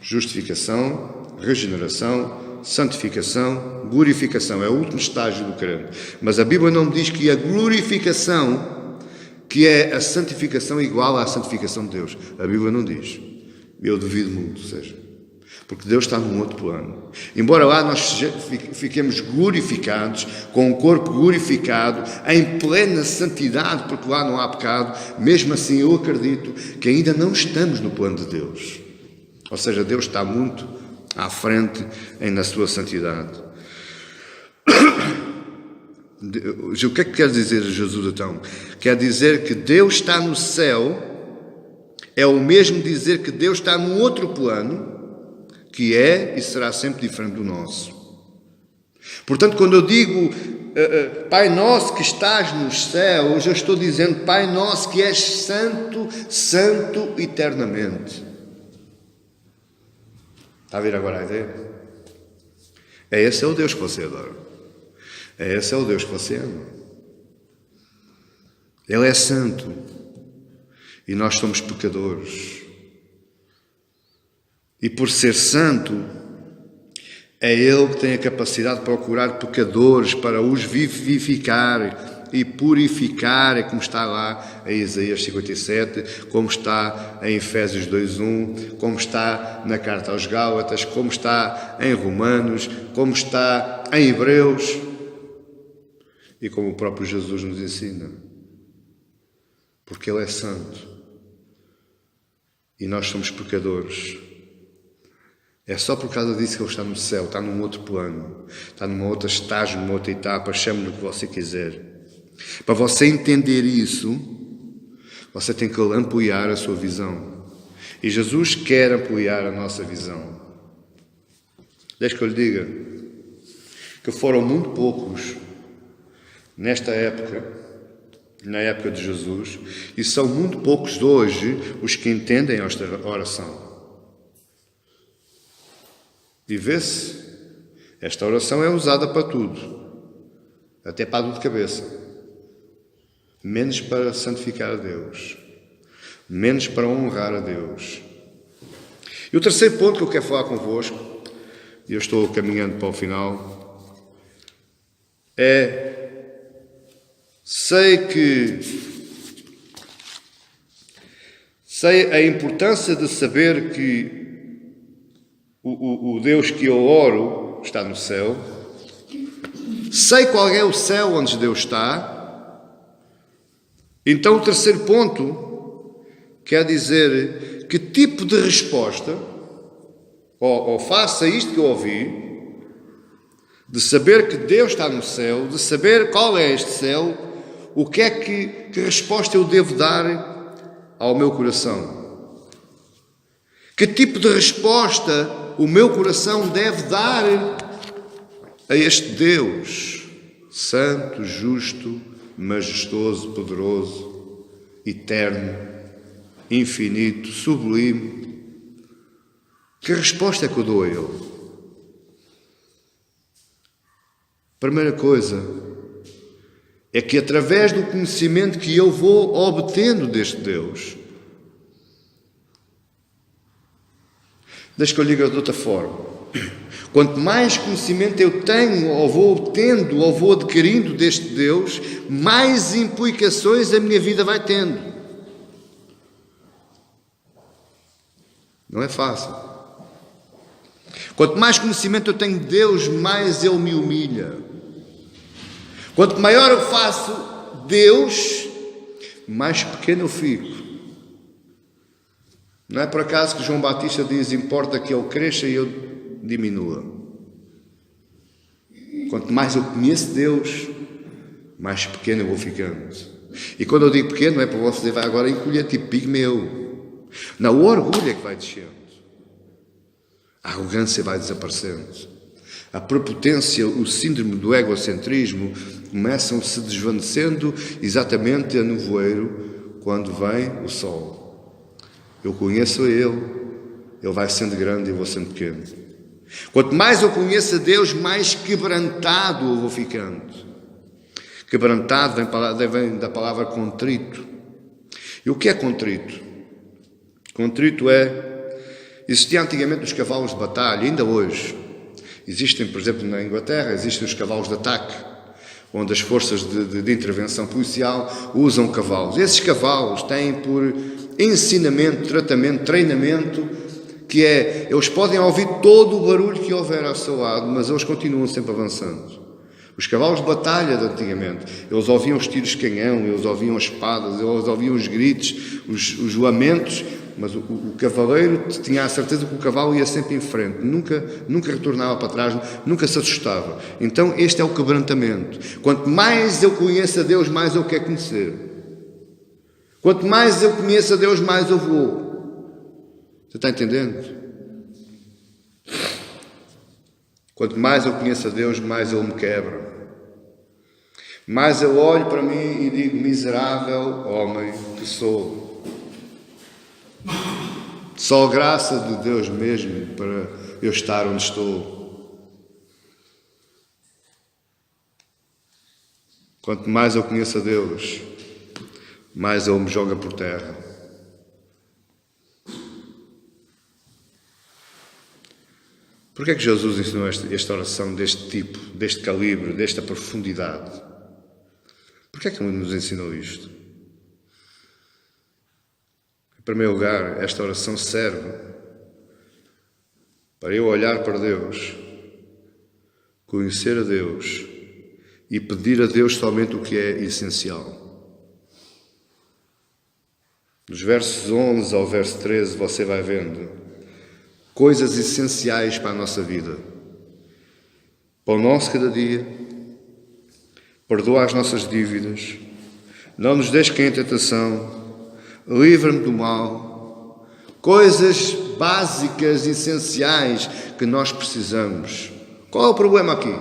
Justificação, regeneração, santificação, glorificação. É o último estágio do crente. Mas a Bíblia não diz que a glorificação, que é a santificação igual à santificação de Deus. A Bíblia não diz. Eu duvido muito, seja. Porque Deus está num outro plano. Embora lá nós fiquemos glorificados, com o corpo glorificado, em plena santidade, porque lá não há pecado, mesmo assim eu acredito que ainda não estamos no plano de Deus. Ou seja, Deus está muito à frente na sua santidade. O que é que quer dizer Jesus então? Quer dizer que Deus está no céu, é o mesmo dizer que Deus está num outro plano, que é e será sempre diferente do nosso. Portanto, quando eu digo Pai nosso que estás nos céus, eu estou dizendo Pai nosso que és santo, santo eternamente. Está a vir agora a ideia? Esse é o Deus que você adora. Esse é o Deus que você ama. Ele é santo. E nós somos pecadores. E por ser santo, é Ele que tem a capacidade de procurar pecadores para os vivificar e purificar, como está lá em Isaías 57, como está em Efésios 2:1, como está na carta aos Gálatas, como está em Romanos, como está em Hebreus e como o próprio Jesus nos ensina. Porque Ele é santo e nós somos pecadores. É só por causa disso que Ele está no céu, está num outro plano, está numa outra estágio, numa outra etapa, chame-lhe o que você quiser. Para você entender isso, você tem que ampliar a sua visão. E Jesus quer ampliar a nossa visão. Deixe que eu lhe diga que foram muito poucos nesta época, na época de Jesus, e são muito poucos hoje os que entendem esta oração. E vê-se, esta oração é usada para tudo, até para a dor de cabeça, menos para santificar a Deus, menos para honrar a Deus. E o terceiro ponto que eu quero falar convosco, e eu estou caminhando para o final, sei a importância de saber que o Deus que eu oro está no céu. Sei qual é o céu onde Deus está. Então o terceiro ponto quer dizer que tipo de resposta, ou faça isto que eu ouvi, de saber que Deus está no céu, de saber qual é este céu, o que é que resposta eu devo dar ao meu coração? Que tipo de resposta o meu coração deve dar a este Deus santo, justo, majestoso, poderoso, eterno, infinito, sublime? Que resposta é que eu dou a Ele? Primeira coisa é que através do conhecimento que eu vou obtendo deste Deus, deixa que eu ligue de outra forma. Quanto mais conhecimento eu tenho, ou vou tendo, ou vou adquirindo deste Deus, mais implicações a minha vida vai tendo. Não é fácil. Quanto mais conhecimento eu tenho de Deus, mais Ele me humilha. Quanto maior eu faço Deus, mais pequeno eu fico. Não é por acaso que João Batista diz: importa que Ele cresça e eu diminua. Quanto mais eu conheço Deus, mais pequeno eu vou ficando. E quando eu digo pequeno, não é para você vai agora encolher tipo pigmeu. Não, o orgulho é que vai descendo. A arrogância vai desaparecendo. A prepotência, o síndrome do egocentrismo começam a se desvanecendo exatamente a nevoeiro quando vem o sol. Eu conheço a Ele vai sendo grande e eu vou sendo pequeno. Quanto mais eu conheço a Deus, mais quebrantado eu vou ficando. Quebrantado vem da palavra contrito. E o que é contrito? Contrito existia antigamente os cavalos de batalha, ainda hoje. Existem, por exemplo, na Inglaterra, existem os cavalos de ataque, onde as forças de intervenção policial usam cavalos. Esses cavalos têm por ensinamento, tratamento, treinamento, que eles podem ouvir todo o barulho que houver ao seu lado, mas eles continuam sempre avançando. Os cavalos de batalha de antigamente, eles ouviam os tiros de canhão, eles ouviam as espadas, eles ouviam os gritos, os lamentos, mas o cavaleiro tinha a certeza que o cavalo ia sempre em frente, nunca retornava para trás, nunca se assustava. Então este é o quebrantamento. Quanto mais eu conheço a Deus, mais eu quero conhecer. Quanto mais eu conheço a Deus, mais eu vou. Você está entendendo? Quanto mais eu conheço a Deus, mais Ele me quebra. Mais eu olho para mim e digo, miserável homem que sou. Só a graça de Deus mesmo para eu estar onde estou. Quanto mais eu conheço a Deus, mais Ele me joga por terra. Porquê é que Jesus ensinou esta oração deste tipo, deste calibre, desta profundidade? Porquê é que Ele nos ensinou isto? Em primeiro lugar, esta oração serve para eu olhar para Deus, conhecer a Deus e pedir a Deus somente o que é essencial. Dos versos 11 ao verso 13 você vai vendo coisas essenciais para a nossa vida. Para o nosso cada dia, perdoa as nossas dívidas, não nos deixes cair em tentação, livra-me do mal. Coisas básicas, essenciais que nós precisamos. Qual é o problema aqui?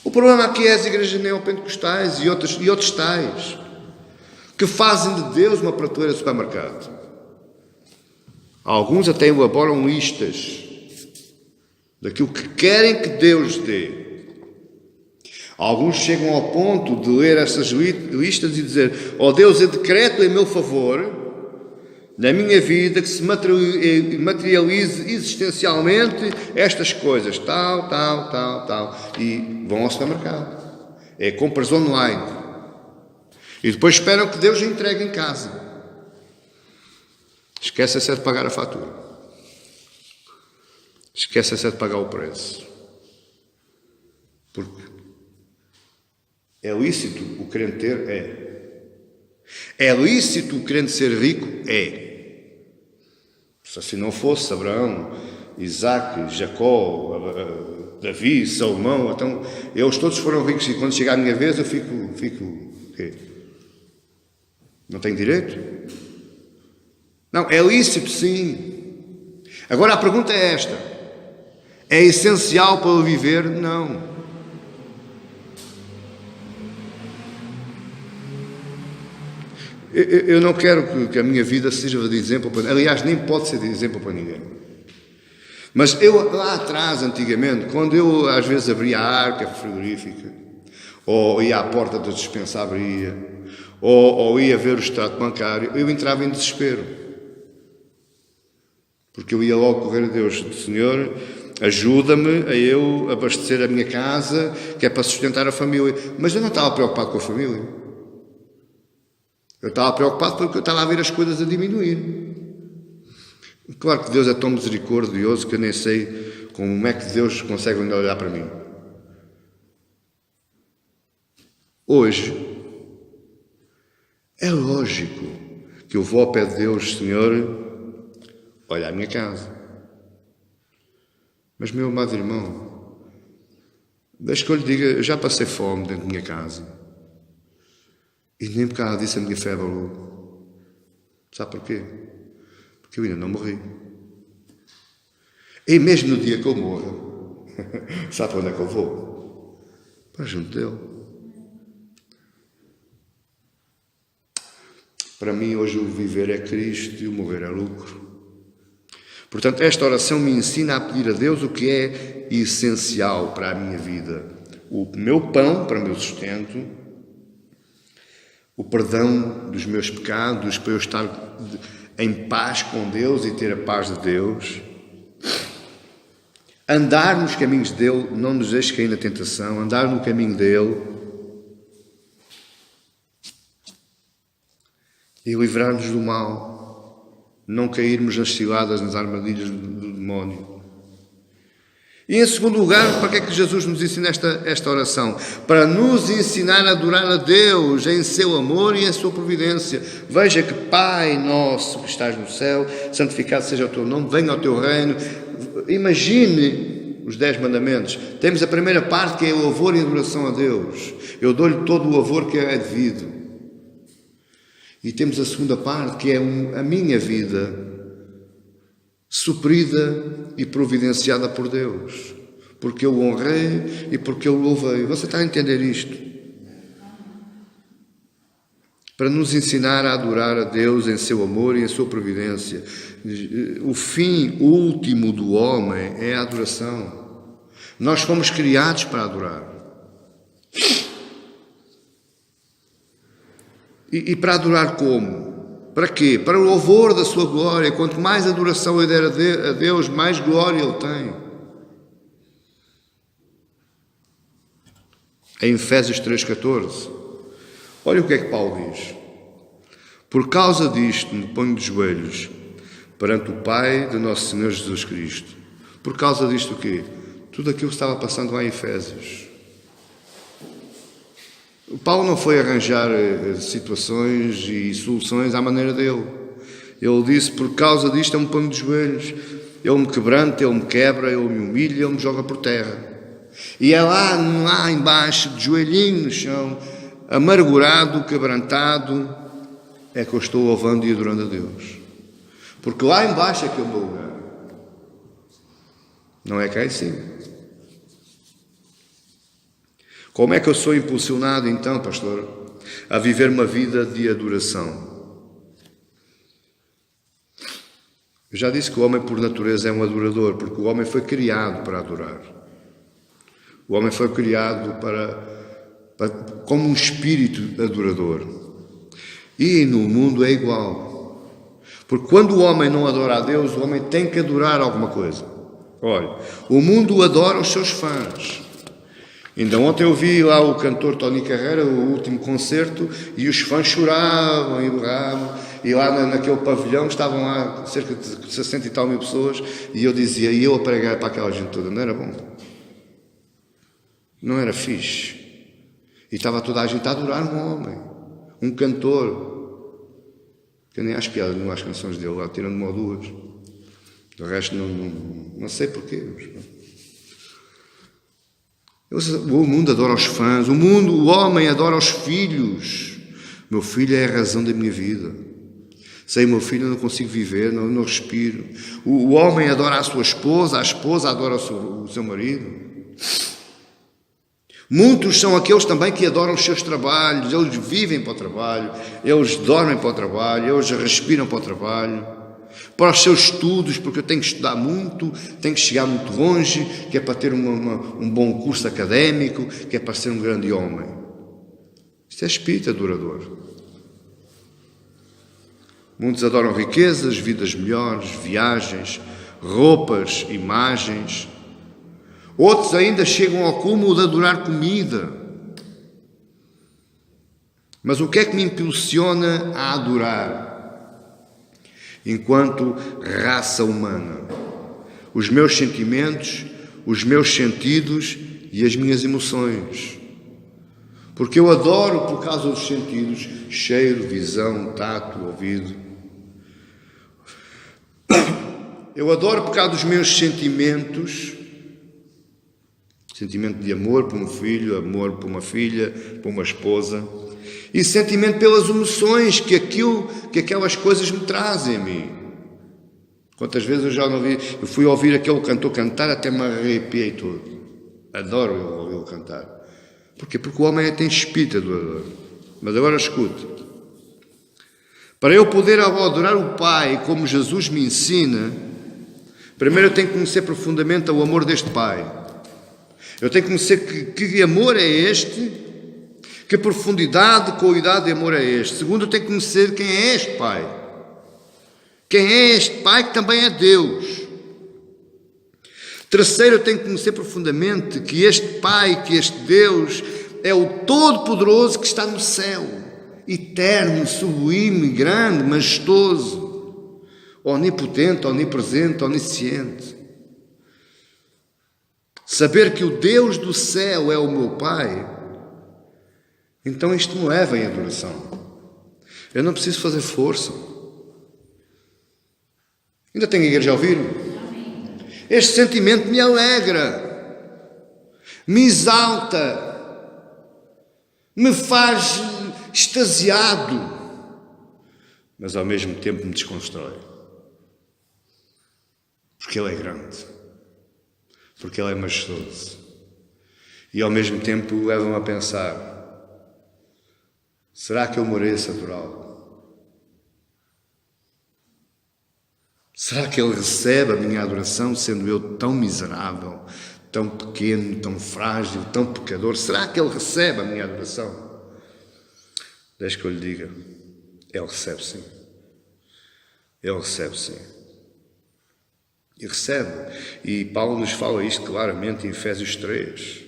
O problema aqui é as igrejas neopentecostais e outros tais, que fazem de Deus uma prateleira de supermercado. Alguns até elaboram listas daquilo que querem que Deus dê. Alguns chegam ao ponto de ler essas listas e dizer: ó Deus, eu decreto em meu favor, na minha vida, que se materialize existencialmente estas coisas, tal. E vão ao supermercado. É compras online. E depois esperam que Deus entregue em casa. Esquece-se de pagar a fatura. Esquece-se de pagar o preço. Porque é lícito o crente ter? É lícito o crente ser rico? Se assim não fosse Abraão, Isaac, Jacó, Davi, Salomão, então eles todos foram ricos e quando chegar a minha vez eu fico quê? Não tenho direito? Não, é lícito sim. Agora a pergunta é esta: é essencial para eu viver? Não. Eu não quero que a minha vida sirva de exemplo para... Aliás, nem pode ser de exemplo para ninguém. Mas eu, lá atrás, antigamente, quando eu às vezes abria a arca frigorífica, ou ia à porta da despensa, abria, ou ia ver o extrato bancário, eu entrava em desespero. Porque eu ia logo correr a Deus: Senhor, ajuda-me a eu abastecer a minha casa, que é para sustentar a família. Mas eu não estava preocupado com a família. Eu estava preocupado porque eu estava a ver as coisas a diminuir. Claro que Deus é tão misericordioso que eu nem sei como é que Deus consegue ainda olhar para mim. Hoje, é lógico que eu vou ao pé de Deus: Senhor, olha a minha casa. Mas, meu amado irmão, deixe que eu lhe diga, eu já passei fome dentro da minha casa. E nem por causa disso a minha fé abalou. Sabe porquê? Porque eu ainda não morri. E mesmo no dia que eu morro, sabe para onde é que eu vou? Para junto dele. Para mim, hoje, o viver é Cristo e o morrer é lucro. Portanto, esta oração me ensina a pedir a Deus o que é essencial para a minha vida. O meu pão para o meu sustento, o perdão dos meus pecados, para eu estar em paz com Deus e ter a paz de Deus. Andar nos caminhos dele, não nos deixe cair na tentação, andar no caminho dele e livrar-nos do mal, não cairmos nas ciladas, nas armadilhas do demónio. E em segundo lugar, para que é que Jesus nos ensina esta oração? Para nos ensinar a adorar a Deus em seu amor e em sua providência. Veja que Pai nosso que estás no céu, santificado seja o teu nome, venha ao teu reino. Imagine os 10 mandamentos. Temos a primeira parte, que é o louvor e adoração a Deus. Eu dou-lhe todo o louvor que é devido. E temos a segunda parte, que é a minha vida suprida e providenciada por Deus, porque eu o honrei e porque eu o louvei. Você está a entender isto? Para nos ensinar a adorar a Deus em seu amor e em sua providência. O fim último do homem é a adoração. Nós fomos criados para adorar. E para adorar como? Para quê? Para o louvor da sua glória. Quanto mais adoração eu der a Deus, mais glória Ele tem. Em Efésios 3,14, olha o que é que Paulo diz. Por causa disto me ponho de joelhos perante o Pai de nosso Senhor Jesus Cristo. Por causa disto o quê? Tudo aquilo que estava passando lá em Efésios. Paulo não foi arranjar situações e soluções à maneira dele. Ele disse, por causa disto eu me ponho de joelhos. Ele me quebranta, ele me quebra, ele me humilha, ele me joga por terra. E é lá embaixo, de joelhinho no chão, amargurado, quebrantado, é que eu estou louvando e adorando a Deus. Porque lá embaixo é que é o meu lugar. Não é cá em cima. Como é que eu sou impulsionado, então, pastor, a viver uma vida de adoração? Eu já disse que o homem, por natureza, é um adorador, porque o homem foi criado para adorar. O homem foi criado como um espírito adorador. E no mundo é igual. Porque quando o homem não adora a Deus, o homem tem que adorar alguma coisa. Olha, o mundo adora os seus fãs. Ainda ontem eu vi lá o cantor Tony Carreira, o último concerto, e os fãs choravam e berravam, e lá naquele pavilhão estavam lá cerca de 60 e tal mil pessoas, e eu dizia, e eu a pregar para aquela gente toda, não era bom? Não era fixe? E estava toda a gente a adorar um homem, um cantor, que eu nem acho piada nenhuma às canções dele, lá tirando uma ou duas, do resto não sei porquê, o mundo adora os fãs, o homem adora os filhos. Meu filho é a razão da minha vida. Sem o meu filho eu não consigo viver, não respiro. O homem adora a esposa adora o seu marido. Muitos são aqueles também que adoram os seus trabalhos, eles vivem para o trabalho, eles dormem para o trabalho, eles respiram para o trabalho. Para os seus estudos, porque eu tenho que estudar muito, tenho que chegar muito longe, que é para ter um bom curso académico, que é para ser um grande homem. Isto é espírito adorador. Muitos adoram riquezas, vidas melhores, viagens, roupas, imagens. Outros ainda chegam ao cúmulo de adorar comida. Mas o que é que me impulsiona a adorar? Enquanto raça humana, os meus sentimentos, os meus sentidos e as minhas emoções. Porque eu adoro por causa dos sentidos, cheiro, visão, tato, ouvido. Eu adoro por causa dos meus sentimentos, sentimento de amor por um filho, amor por uma filha, por uma esposa. E sentimento pelas emoções que aquelas coisas me trazem a mim. Quantas vezes eu já não vi, eu fui ouvir aquele cantor cantar, até me arrepiei todo. Adoro eu ouvi-lo cantar. Porquê? Porque o homem tem espírito adorador. Mas agora escute. Para eu poder adorar o Pai como Jesus me ensina, primeiro eu tenho que conhecer profundamente o amor deste Pai. Eu tenho que conhecer que amor é este, que profundidade, qualidade de amor é este. Segundo, eu tenho que conhecer quem é este Pai. Quem é este Pai que também é Deus. Terceiro, eu tenho que conhecer profundamente que este Pai, que este Deus, é o Todo-Poderoso que está no céu, eterno, sublime, grande, majestoso, onipotente, onipresente, onisciente. Saber que o Deus do céu é o meu Pai, então isto me leva em adoração. Eu não preciso fazer força. Ainda tenho a igreja a ouvir-me? Este sentimento me alegra, me exalta, me faz extasiado, mas ao mesmo tempo me desconstrói. Porque Ele é grande, porque Ele é majestoso. E ao mesmo tempo leva-me a pensar, será que eu mereço adorá-lo? Será que Ele recebe a minha adoração, sendo eu tão miserável, tão pequeno, tão frágil, tão pecador? Será que Ele recebe a minha adoração? Deixe que eu lhe diga, Ele recebe sim. Ele recebe sim. E recebe. E Paulo nos fala isto claramente em Efésios 3,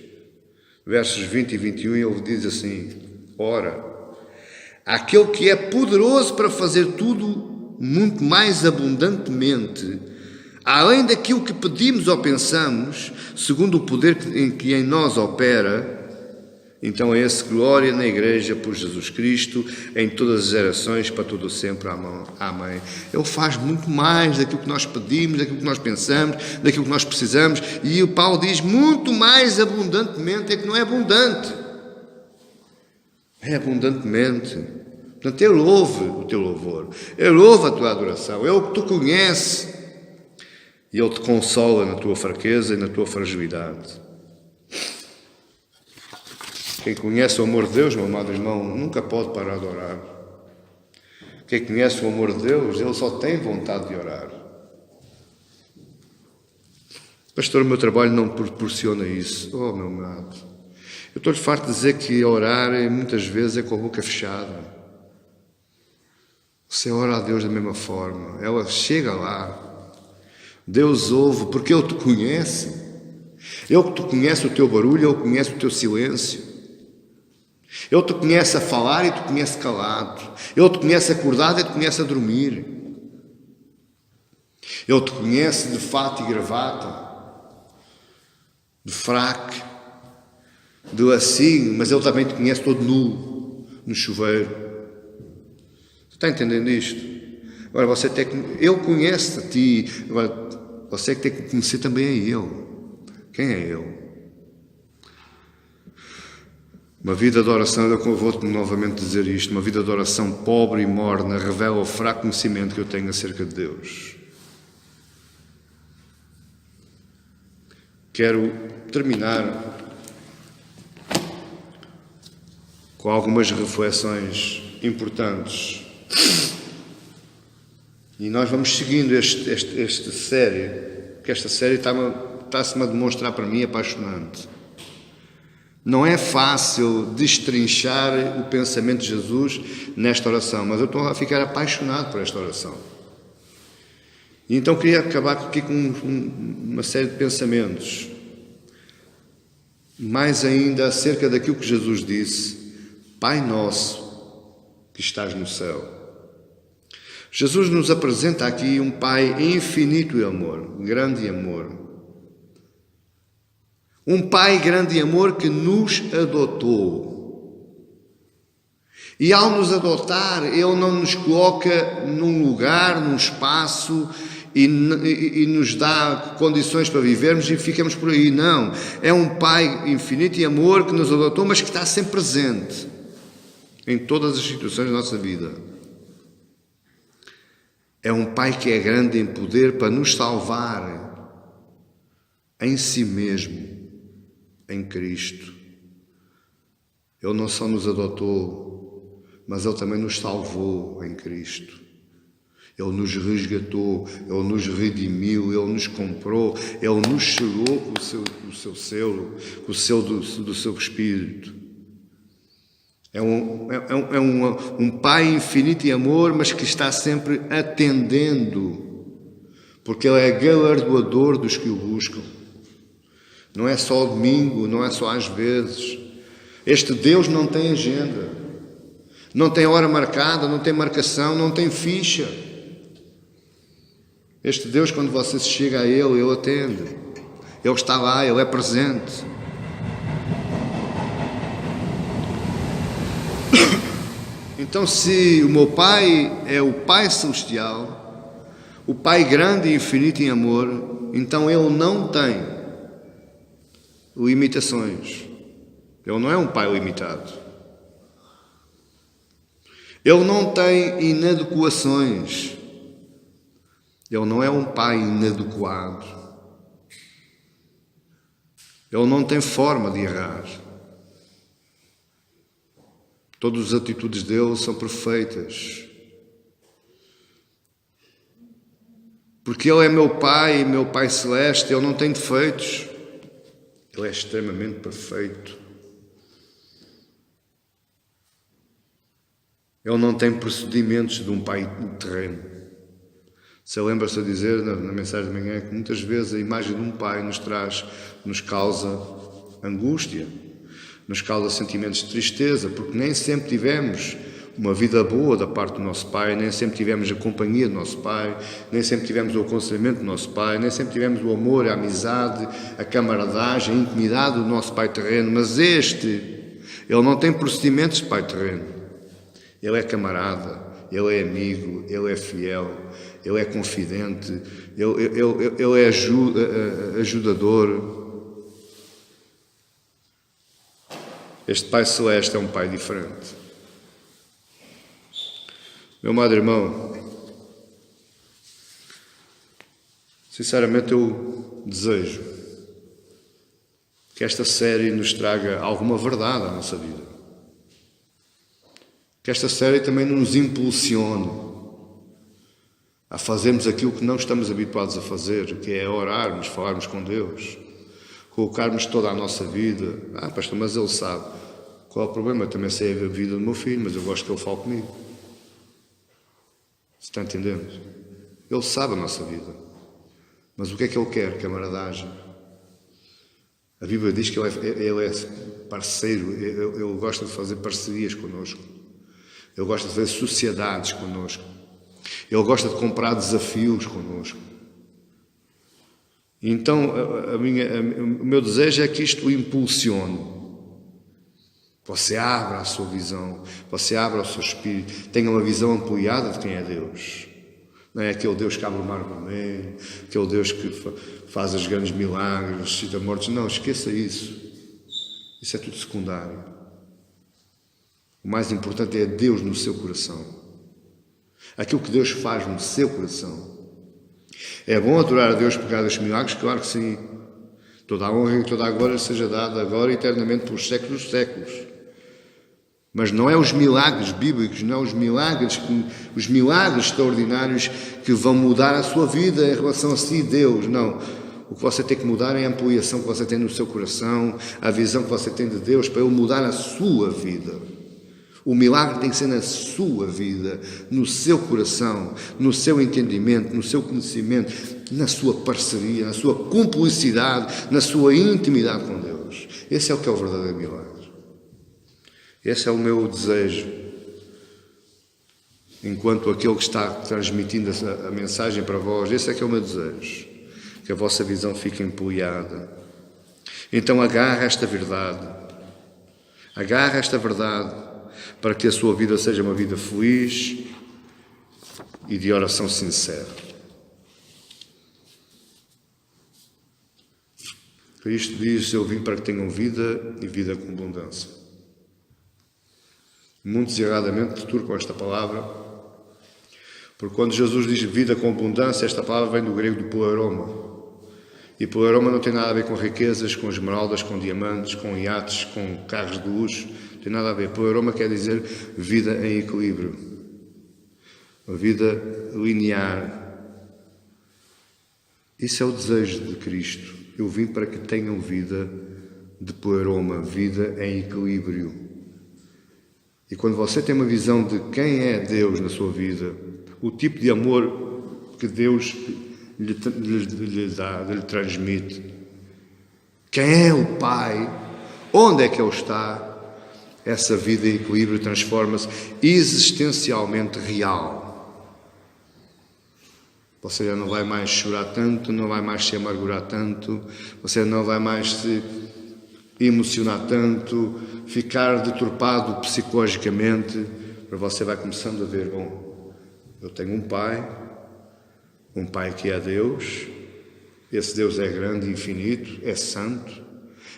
versos 20 e 21, e ele diz assim, ora, aquele que é poderoso para fazer tudo muito mais abundantemente, além daquilo que pedimos ou pensamos, segundo o poder que em nós opera, então é esse glória na Igreja por Jesus Cristo, em todas as gerações, para todo o sempre. Amém. Ele faz muito mais daquilo que nós pedimos, daquilo que nós pensamos, daquilo que nós precisamos, e o Paulo diz muito mais abundantemente, é que não é abundante, é abundantemente. Portanto, Ele ouve o teu louvor, Ele ouve a tua adoração, é o que tu conheces, e Ele te consola na tua fraqueza e na tua fragilidade. Quem conhece o amor de Deus, meu amado irmão, nunca pode parar de orar. Quem conhece o amor de Deus, ele só tem vontade de orar. Pastor, o meu trabalho não proporciona isso. Oh, meu amado, eu estou-lhe farto de dizer que orar muitas vezes é com a boca fechada. Você ora a Deus da mesma forma, ela chega lá, Deus ouve, porque Ele te conhece, Ele que te conhece o teu barulho, Ele conhece o teu silêncio, Ele te conhece a falar e te conhece calado, Ele te conhece acordado e te conhece a dormir, Ele te conhece de fato e gravata, de fraque, de lacinho, mas Ele também te conhece todo nu, no chuveiro. Está entendendo isto? Agora você tem que... Ele conhece a ti. Agora você que tem que conhecer também a Ele. Quem é Ele? Uma vida de oração, eu vou-te novamente dizer isto, uma vida de oração pobre e morna revela o fraco conhecimento que eu tenho acerca de Deus. Quero terminar com algumas reflexões importantes. E nós vamos seguindo esta série, porque esta série está-se-me a demonstrar para mim apaixonante. Não é fácil destrinchar o pensamento de Jesus nesta oração, mas eu estou a ficar apaixonado por esta oração. E então queria acabar aqui com uma série de pensamentos, mais ainda acerca daquilo que Jesus disse: Pai nosso que estás no céu. Jesus nos apresenta aqui um Pai infinito em amor, grande em amor. Um Pai grande em amor que nos adotou. E ao nos adotar, Ele não nos coloca num lugar, num espaço e nos dá condições para vivermos e ficamos por aí. Não. É um Pai infinito em amor que nos adotou, mas que está sempre presente em todas as situações da nossa vida. É um Pai que é grande em poder para nos salvar em si mesmo, em Cristo. Ele não só nos adotou, mas Ele também nos salvou em Cristo. Ele nos resgatou, Ele nos redimiu, Ele nos comprou, Ele nos selou com o seu selo, com o selo do seu Espírito. É um Pai infinito em amor, mas que está sempre atendendo, porque Ele é galardoador dos que o buscam. Não é só ao domingo, não é só às vezes. Este Deus não tem agenda, não tem hora marcada, não tem marcação, não tem ficha. Este Deus, quando você se chega a Ele atende. Ele está lá, Ele é presente. Então, se o meu Pai é o Pai Celestial, o Pai grande e infinito em amor, então Ele não tem limitações. Ele não é um Pai limitado. Ele não tem inadequações. Ele não é um Pai inadequado. Ele não tem forma de errar. Todas as atitudes dele são perfeitas. Porque Ele é meu Pai Celeste, Ele não tem defeitos. Ele é extremamente perfeito. Ele não tem procedimentos de um pai terreno. Você lembra-se de dizer na mensagem de manhã que muitas vezes a imagem de um pai nos causa angústia, nos causa sentimentos de tristeza, porque nem sempre tivemos uma vida boa da parte do nosso pai, nem sempre tivemos a companhia do nosso pai, nem sempre tivemos o aconselhamento do nosso pai, nem sempre tivemos o amor, a amizade, a camaradagem, a intimidade do nosso pai terreno, mas ele não tem procedimentos de pai terreno. Ele é camarada, ele é amigo, ele é fiel, ele é confidente, ele é ajudador. Este Pai Celeste é um Pai diferente. Meu amado irmão, sinceramente eu desejo que esta série nos traga alguma verdade à nossa vida. Que esta série também nos impulsione a fazermos aquilo que não estamos habituados a fazer, que é orarmos, falarmos com Deus, colocarmos toda a nossa vida. Pastor, mas Ele sabe. Qual é o problema? Eu também sei a vida do meu filho, mas eu gosto que Ele fale comigo. Você está entendendo? Ele sabe a nossa vida. Mas o que é que Ele quer? Camaradagem. A Bíblia diz que Ele é parceiro, Ele gosta de fazer parcerias connosco. Ele gosta de fazer sociedades connosco. Ele gosta de comprar desafios connosco. Então, o meu desejo é que isto o impulsione. Você abra a sua visão, você abra o seu espírito, tenha uma visão ampliada de quem é Deus. Não é aquele Deus que abre o mar vermelho, aquele Deus que faz os grandes milagres, ressuscita mortos. Não, esqueça isso. Isso é tudo secundário. O mais importante é Deus no seu coração. Aquilo que Deus faz no seu coração. É bom adorar a Deus por causa dos milagres? Claro que sim. Toda a honra e toda a glória seja dada agora e eternamente pelos séculos dos séculos. Mas não é os milagres bíblicos, não é os milagres extraordinários que vão mudar a sua vida em relação a si, Deus. Não. O que você tem que mudar é a ampliação que você tem no seu coração, a visão que você tem de Deus para Ele mudar a sua vida. O milagre tem que ser na sua vida, no seu coração, no seu entendimento, no seu conhecimento, na sua parceria, na sua cumplicidade, na sua intimidade com Deus. Esse é o que é o verdadeiro milagre. Esse é o meu desejo, enquanto aquele que está transmitindo a mensagem para vós. Esse é que é o meu desejo, que a vossa visão fique ampliada. Então agarra esta verdade, para que a sua vida seja uma vida feliz e de oração sincera. Cristo diz: eu vim para que tenham vida e vida com abundância. Muitos erradamente deturpam esta palavra Porque quando Jesus diz vida com abundância, esta palavra vem do grego do poleroma. E poleroma não tem nada a ver com riquezas, com esmeraldas, com diamantes, com iates, com carros de luxo. Não tem nada a ver. Poleroma quer dizer vida em equilíbrio. Uma vida linear. Isso é o desejo de Cristo. Eu vim para que tenham vida de poleroma, vida em equilíbrio. E quando você tem uma visão de quem é Deus na sua vida, o tipo de amor que Deus lhe dá, lhe transmite, quem é o Pai, onde é que Ele está, essa vida em equilíbrio transforma-se existencialmente real. Você já não vai mais chorar tanto, não vai mais se amargurar tanto, você não vai mais se emocionar tanto, ficar deturpado psicologicamente, mas você vai começando a ver, bom, eu tenho um Pai que é Deus, esse Deus é grande e infinito, é santo,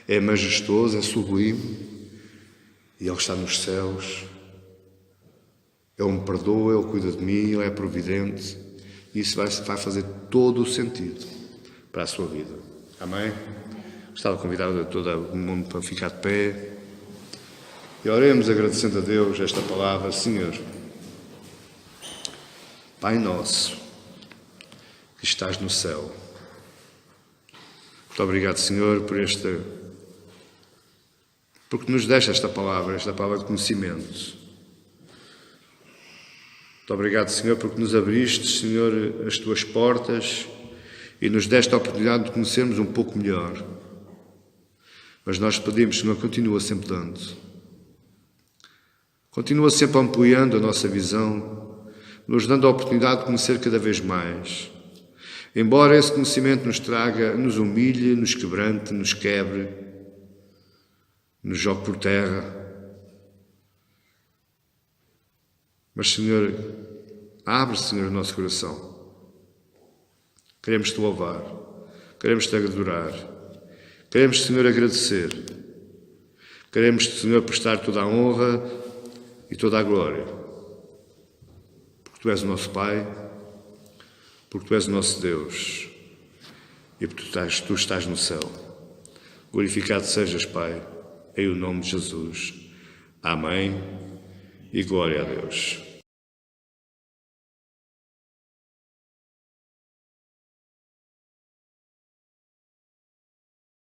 é majestoso, é sublime, e Ele está nos céus, Ele me perdoa, Ele cuida de mim, Ele é providente. Isso vai fazer todo o sentido para a sua vida. Amém? Gostava de convidar todo o mundo para ficar de pé. E oremos agradecendo a Deus esta palavra. Senhor, Pai nosso, que estás no céu. Muito obrigado, Senhor, porque nos deste esta palavra de conhecimento. Muito obrigado, Senhor, porque nos abriste, Senhor, as tuas portas e nos deste a oportunidade de conhecermos um pouco melhor. Mas nós pedimos, Senhor, continua sempre dando. Continua sempre ampliando a nossa visão, nos dando a oportunidade de conhecer cada vez mais. Embora esse conhecimento nos humilhe, nos quebrante, nos quebre, nos jogue por terra. Mas, Senhor, abre, Senhor, o nosso coração. Queremos Te louvar, queremos Te adorar, queremos, Senhor, agradecer. Queremos, Senhor, prestar toda a honra e toda a glória. Porque Tu és o nosso Pai, porque Tu és o nosso Deus e porque Tu estás no céu. Glorificado sejas, Pai, em o nome de Jesus. Amém e glória a Deus.